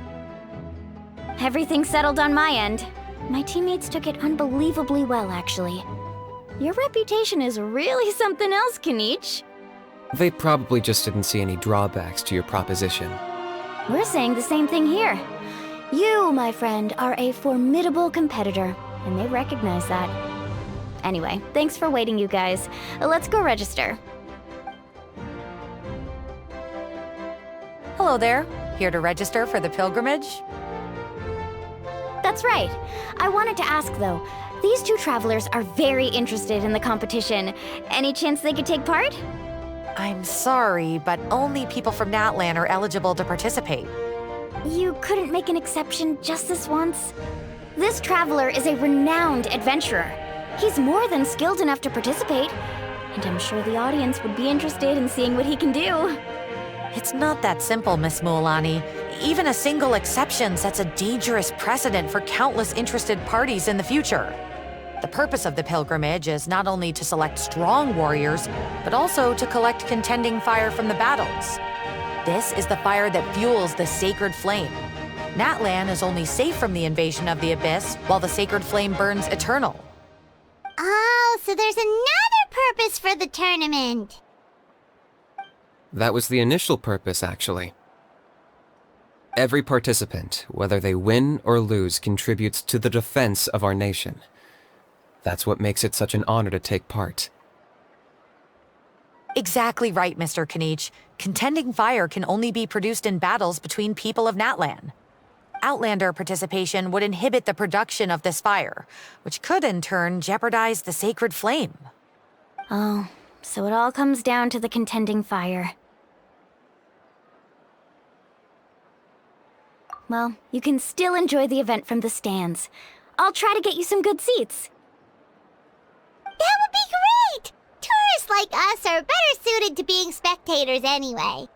Everything's settled on my end. My teammates took it unbelievably well, actually. Your reputation is really something else, Kanich. They probably just didn't see any drawbacks to your proposition. We're saying the same thing here. You, my friend, are a formidable competitor, and they recognize that. Anyway, thanks for waiting, you guys. Let's go register. Hello there. Here to register for the pilgrimage? That's right. I wanted to ask, though. These 2 travelers are very interested in the competition. Any chance they could take part? I'm sorry, but only people from Natlan are eligible to participate. You couldn't make an exception just this once? This traveler is a renowned adventurer. He's more than skilled enough to participate, and I'm sure the audience would be interested in seeing what he can do. It's not that simple, Miss Mualani. Even a single exception sets a dangerous precedent for countless interested parties in the future. The purpose of the pilgrimage is not only to select strong warriors, but also to collect contending fire from the battles. This is the fire that fuels the sacred flame. Natlan is only safe from the invasion of the Abyss, while the sacred flame burns eternal. Oh, so there's another purpose for the tournament. That was the initial purpose, actually. Every participant, whether they win or lose, contributes to the defense of our nation. That's what makes it such an honor to take part. Exactly right, Mr. Kanich. Contending fire can only be produced in battles between people of Natlan. Outlander participation would inhibit the production of this fire, which could in turn jeopardize the sacred flame. Oh, so it all comes down to the contending fire. Well, you can still enjoy the event from the stands. I'll try to get you some good seats. That would be great! Tourists like us are better suited to being spectators anyway.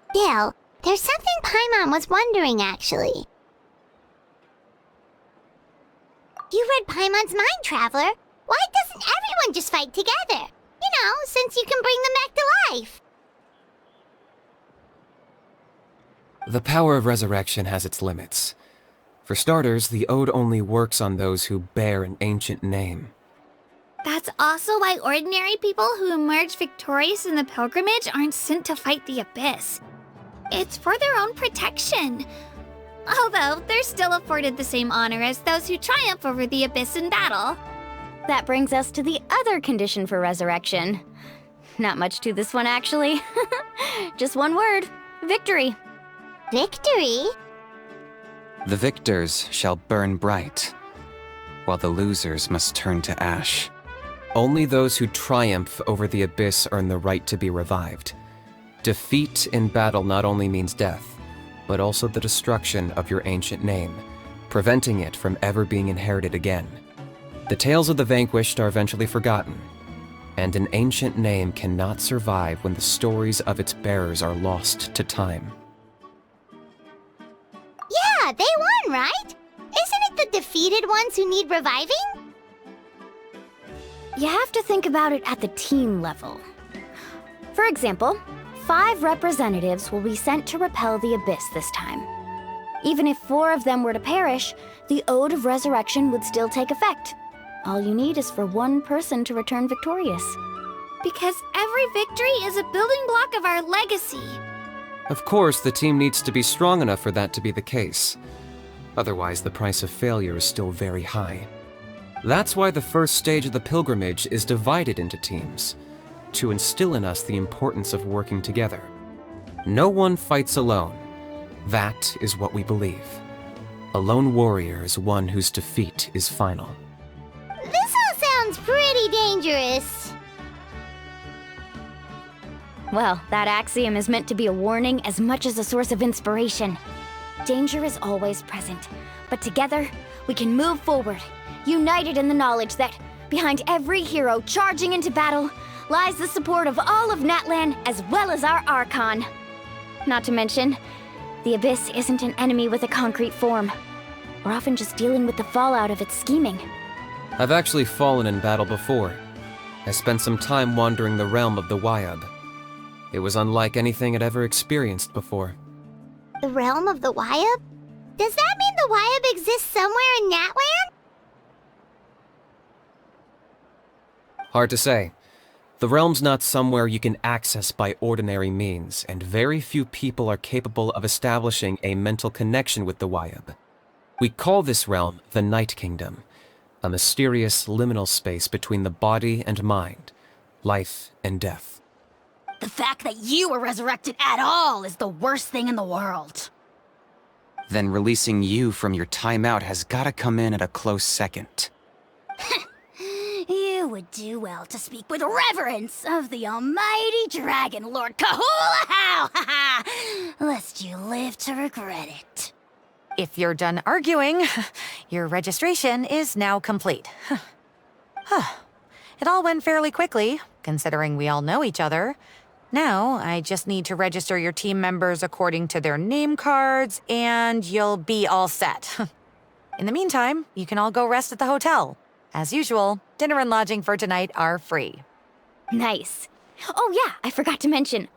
Still, there's something Paimon was wondering, actually. You read Paimon's mind, Traveler. Why doesn't everyone just fight together? You know, since you can bring them back to life. The power of resurrection has its limits. For starters, the ode only works on those who bear an ancient name. That's also why ordinary people who emerge victorious in the pilgrimage aren't sent to fight the Abyss. It's for their own protection. Although, they're still afforded the same honor as those who triumph over the Abyss in battle. That brings us to the other condition for resurrection. Not much to this one, actually. Just one word: victory. Victory? The victors shall burn bright, while the losers must turn to ash. Only those who triumph over the Abyss earn the right to be revived. Defeat in battle not only means death, but also the destruction of your ancient name, preventing it from ever being inherited again. The tales of the vanquished are eventually forgotten, and an ancient name cannot survive when the stories of its bearers are lost to time. Yeah, they won, right? Isn't it the defeated ones who need reviving? You have to think about it at the team level. For example, 5 representatives will be sent to repel the Abyss this time. Even if 4 of them were to perish, the Ode of Resurrection would still take effect. All you need is for 1 person to return victorious. Because every victory is a building block of our legacy. Of course, the team needs to be strong enough for that to be the case. Otherwise, the price of failure is still very high. That's why the first stage of the pilgrimage is divided into teams, to instill in us the importance of working together. No one fights alone. That is what we believe. A lone warrior is one whose defeat is final. This all sounds pretty dangerous. Well, that axiom is meant to be a warning as much as a source of inspiration. Danger is always present, but together, we can move forward, united in the knowledge that behind every hero charging into battle lies the support of all of Natlan as well as our Archon. Not to mention, the Abyss isn't an enemy with a concrete form. We're often just dealing with the fallout of its scheming. I've actually fallen in battle before. I spent some time wandering the realm of the Wyab. It was unlike anything I'd ever experienced before. The realm of the Wyab? Does that mean the Wyab exists somewhere in Natlan? Hard to say. The realm's not somewhere you can access by ordinary means, and very few people are capable of establishing a mental connection with the Wyab. We call this realm the Night Kingdom, a mysterious liminal space between the body and mind, life and death. The fact that you were resurrected at all is the worst thing in the world. Then releasing you from your timeout has gotta come in at a close second. You would do well to speak with reverence of the almighty Dragon Lord Kahula-How, lest you live to regret it. If you're done arguing, your registration is now complete. It all went fairly quickly, considering we all know each other. Now, I just need to register your team members according to their name cards, and you'll be all set. In the meantime, you can all go rest at the hotel. As usual, dinner and lodging for tonight are free. Nice. Oh yeah, I forgot to mention.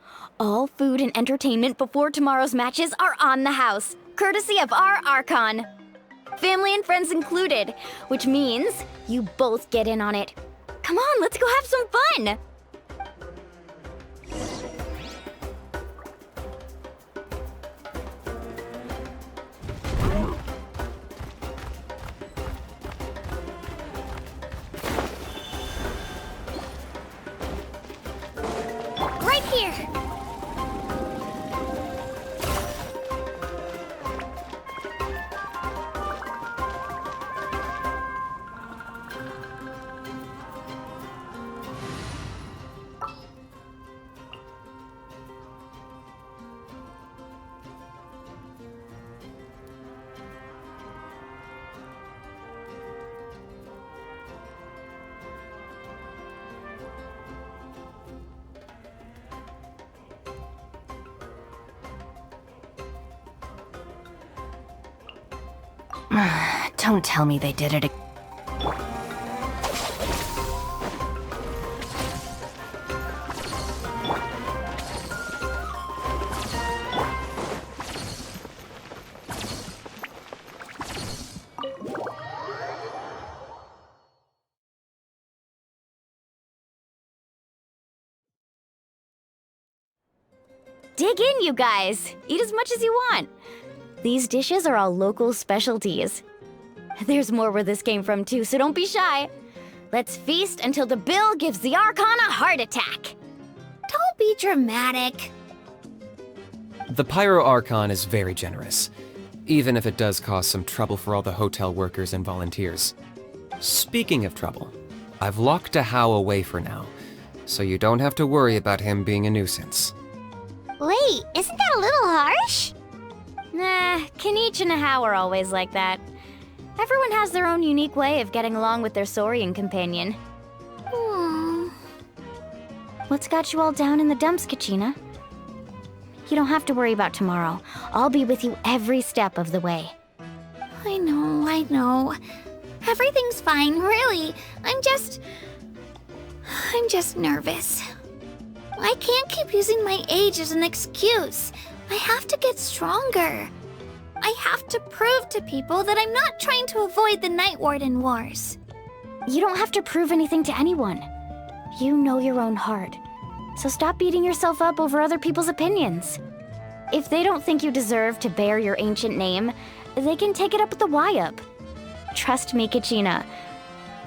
All food and entertainment before tomorrow's matches are on the house, courtesy of our Archon. Family and friends included, which means you both get in on it. Come on, let's go have some fun! Right here. Don't tell me they did it again. Dig in, you guys! Eat as much as you want! These dishes are all local specialties. There's more where this came from too, so don't be shy. Let's feast until the bill gives the Archon a heart attack. Don't be dramatic. The Pyro Archon is very generous, even if it does cause some trouble for all the hotel workers and volunteers. Speaking of trouble, I've locked a How away for now, so you don't have to worry about him being a nuisance. Wait, isn't that a little harsh? Nah, Kenichi and How are always like that. Everyone has their own unique way of getting along with their Saurian companion. What's got you all down in the dumps, Kachina? You don't have to worry about tomorrow. I'll be with you every step of the way. I know. Everything's fine, really. I'm just nervous. I can't keep using my age as an excuse. I have to get stronger. I have to prove to people that I'm not trying to avoid the Night Warden Wars. You don't have to prove anything to anyone. You know your own heart. So stop beating yourself up over other people's opinions. If they don't think you deserve to bear your ancient name, they can take it up with the Wyub. Trust me, Kachina.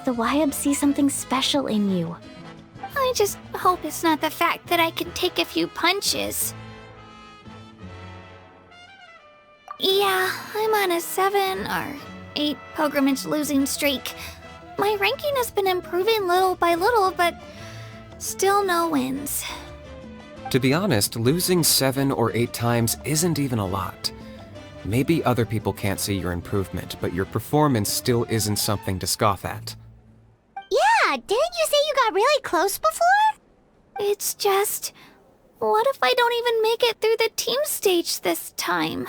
The Wyub see something special in you. I just hope it's not the fact that I can take a few punches. Yeah, I'm on a 7 or 8 pilgrimage losing streak. My ranking has been improving little by little, but still no wins. To be honest, losing 7 or 8 times isn't even a lot. Maybe other people can't see your improvement, but your performance still isn't something to scoff at. Yeah, didn't you say you got really close before? It's just, what if I don't even make it through the team stage this time?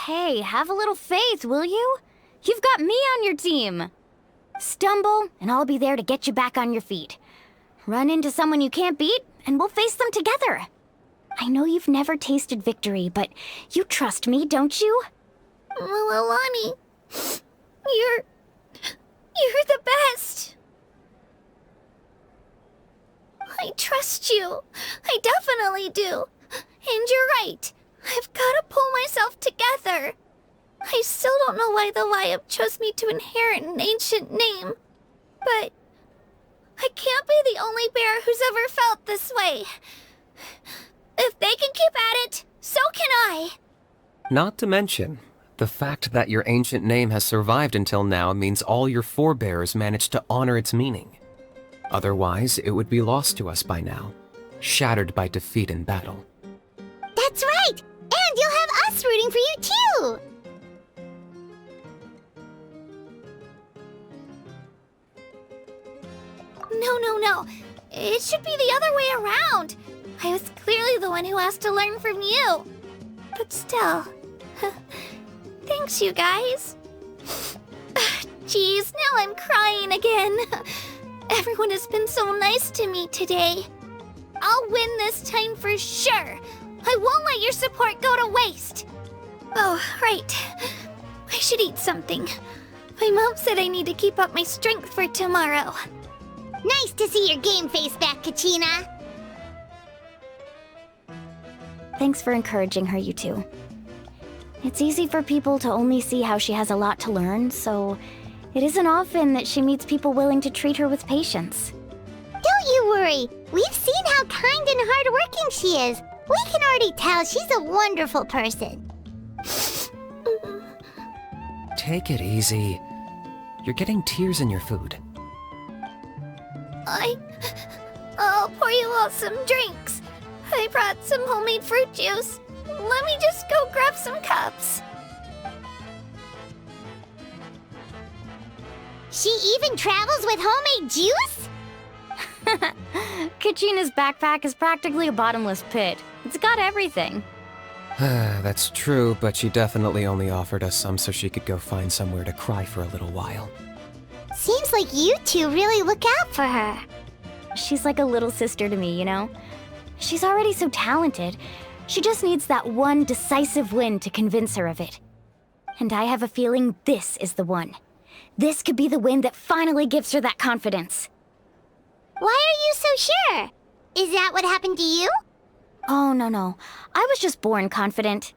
Hey, have a little faith, will you? You've got me on your team. Stumble, and I'll be there to get you back on your feet. Run into someone you can't beat, and we'll face them together. I know you've never tasted victory, but you trust me, don't you? Alani, you're the best. I trust you. I definitely do. And you're right. I've got to pull myself together. I still don't know why the Wyub chose me to inherit an ancient name. But I can't be the only bear who's ever felt this way. If they can keep at it, so can I. Not to mention, the fact that your ancient name has survived until now means all your forebears managed to honor its meaning. Otherwise, it would be lost to us by now, shattered by defeat in battle. That's right! And you'll have us rooting for you too! No. It should be the other way around. I was clearly the one who asked to learn from you. But still, thanks, you guys. Geez, now I'm crying again. Everyone has been so nice to me today. I'll win this time for sure. I won't let your support go to waste. Oh, right. I should eat something. My mom said I need to keep up my strength for tomorrow. Nice to see your game face back, Kachina. Thanks for encouraging her, you two. It's easy for people to only see how she has a lot to learn, so it isn't often that she meets people willing to treat her with patience. Don't you worry. We've seen how kind and hardworking she is. We can already tell she's a wonderful person. Take it easy. You're getting tears in your food. I'll pour you all some drinks. I brought some homemade fruit juice. Let me just go grab some cups. She even travels with homemade juice? Kachina's backpack is practically a bottomless pit. It's got everything. That's true, but she definitely only offered us some so she could go find somewhere to cry for a little while. Seems like you two really look out for her. She's like a little sister to me, you know? She's already so talented. She just needs that one decisive win to convince her of it. And I have a feeling this is the one. This could be the win that finally gives her that confidence. Why are you so sure? Is that what happened to you? Oh, no. I was just born confident.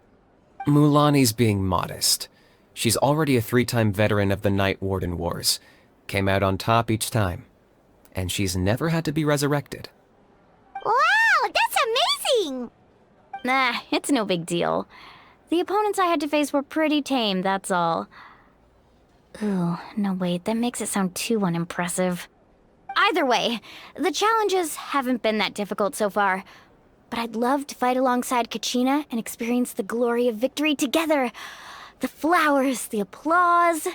Mulani's being modest. She's already a 3-time veteran of the Night Warden Wars. Came out on top each time. And she's never had to be resurrected. Wow, that's amazing! Nah, it's no big deal. The opponents I had to face were pretty tame, that's all. Ooh, no wait, that makes it sound too unimpressive. Either way, the challenges haven't been that difficult so far. But I'd love to fight alongside Kachina and experience the glory of victory together. The flowers, the applause.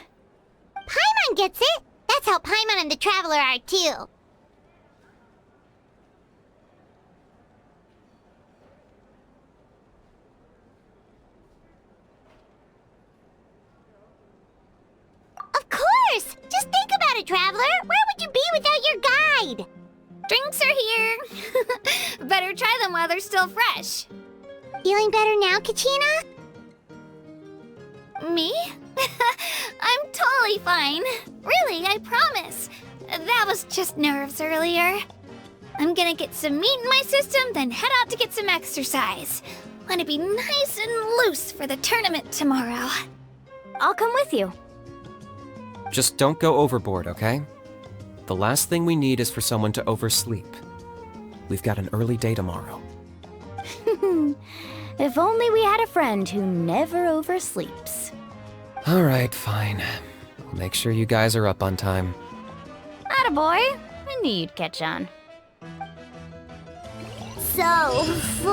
Paimon gets it! That's how Paimon and the Traveler are too. Of course! Just think about it, Traveler! Where would you be without your guide? Drinks are here. Better try them while they're still fresh. Feeling better now, Kachina? Me? I'm totally fine. Really, I promise. That was just nerves earlier. I'm gonna get some meat in my system, then head out to get some exercise. Want to be nice and loose for the tournament tomorrow. I'll come with you. Just don't go overboard, okay? The last thing we need is for someone to oversleep. We've got an early day tomorrow. If only we had a friend who never oversleeps. Alright, fine. I'll make sure you guys are up on time. Attaboy! I knew you'd catch on. So full.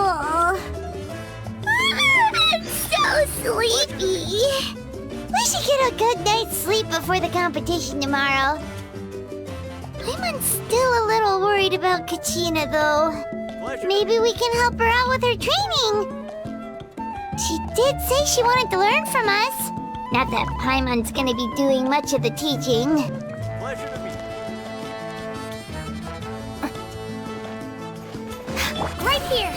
I'm so sleepy. We should get a good night's sleep before the competition tomorrow. I'm still a little worried about Kachina, though. Maybe we can help her out with her training. She did say she wanted to learn from us. Not that Paimon's gonna be doing much of the teaching. Pleasure to meet you. Right here.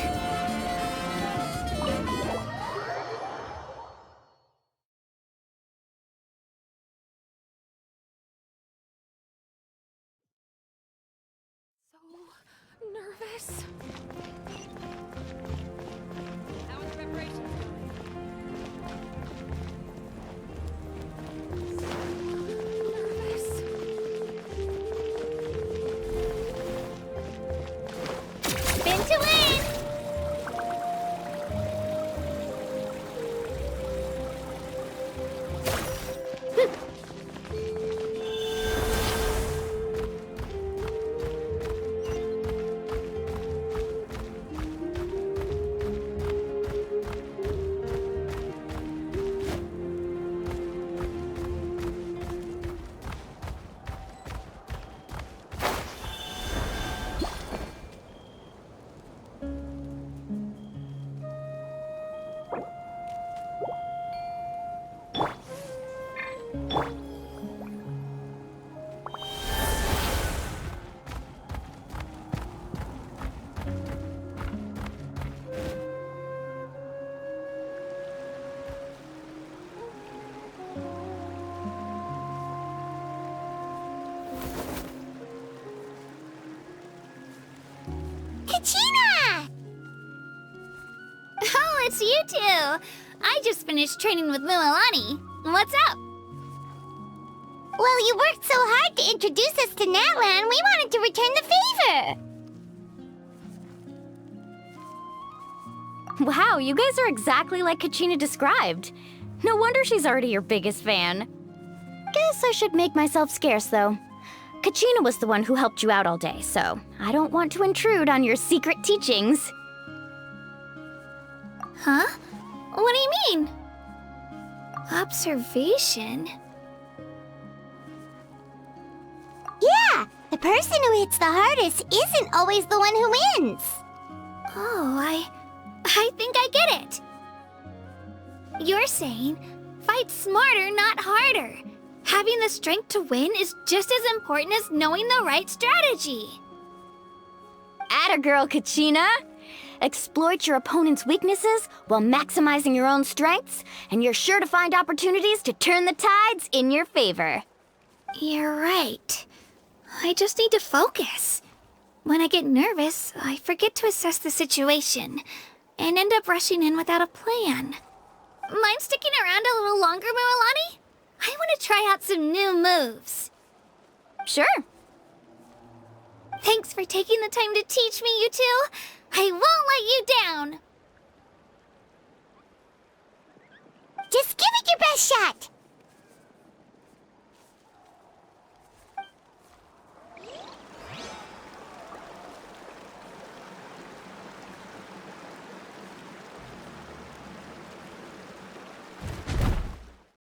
Nervous. How are the preparations going? Nervous. Spin to win! you two! I just finished training with Mililani. What's up? Well, you worked so hard to introduce us to Natlan, we wanted to return the favor. Wow, you guys are exactly like Kachina described. No wonder she's already your biggest fan. Guess I should make myself scarce, though. Kachina was the one who helped you out all day, so I don't want to intrude on your secret teachings. Huh? What do you mean? Observation? Yeah, the person who hits the hardest isn't always the one who wins. Oh, I think I get it. You're saying, fight smarter, not harder. Having the strength to win is just as important as knowing the right strategy. Atta girl, Kachina! Exploit your opponent's weaknesses while maximizing your own strengths, and you're sure to find opportunities to turn the tides in your favor. You're right. I just need to focus. When I get nervous, I forget to assess the situation, and end up rushing in without a plan. Mind sticking around a little longer, Mililani? I want to try out some new moves. Sure. Thanks for taking the time to teach me, you two. I won't let you down. Just give it your best shot.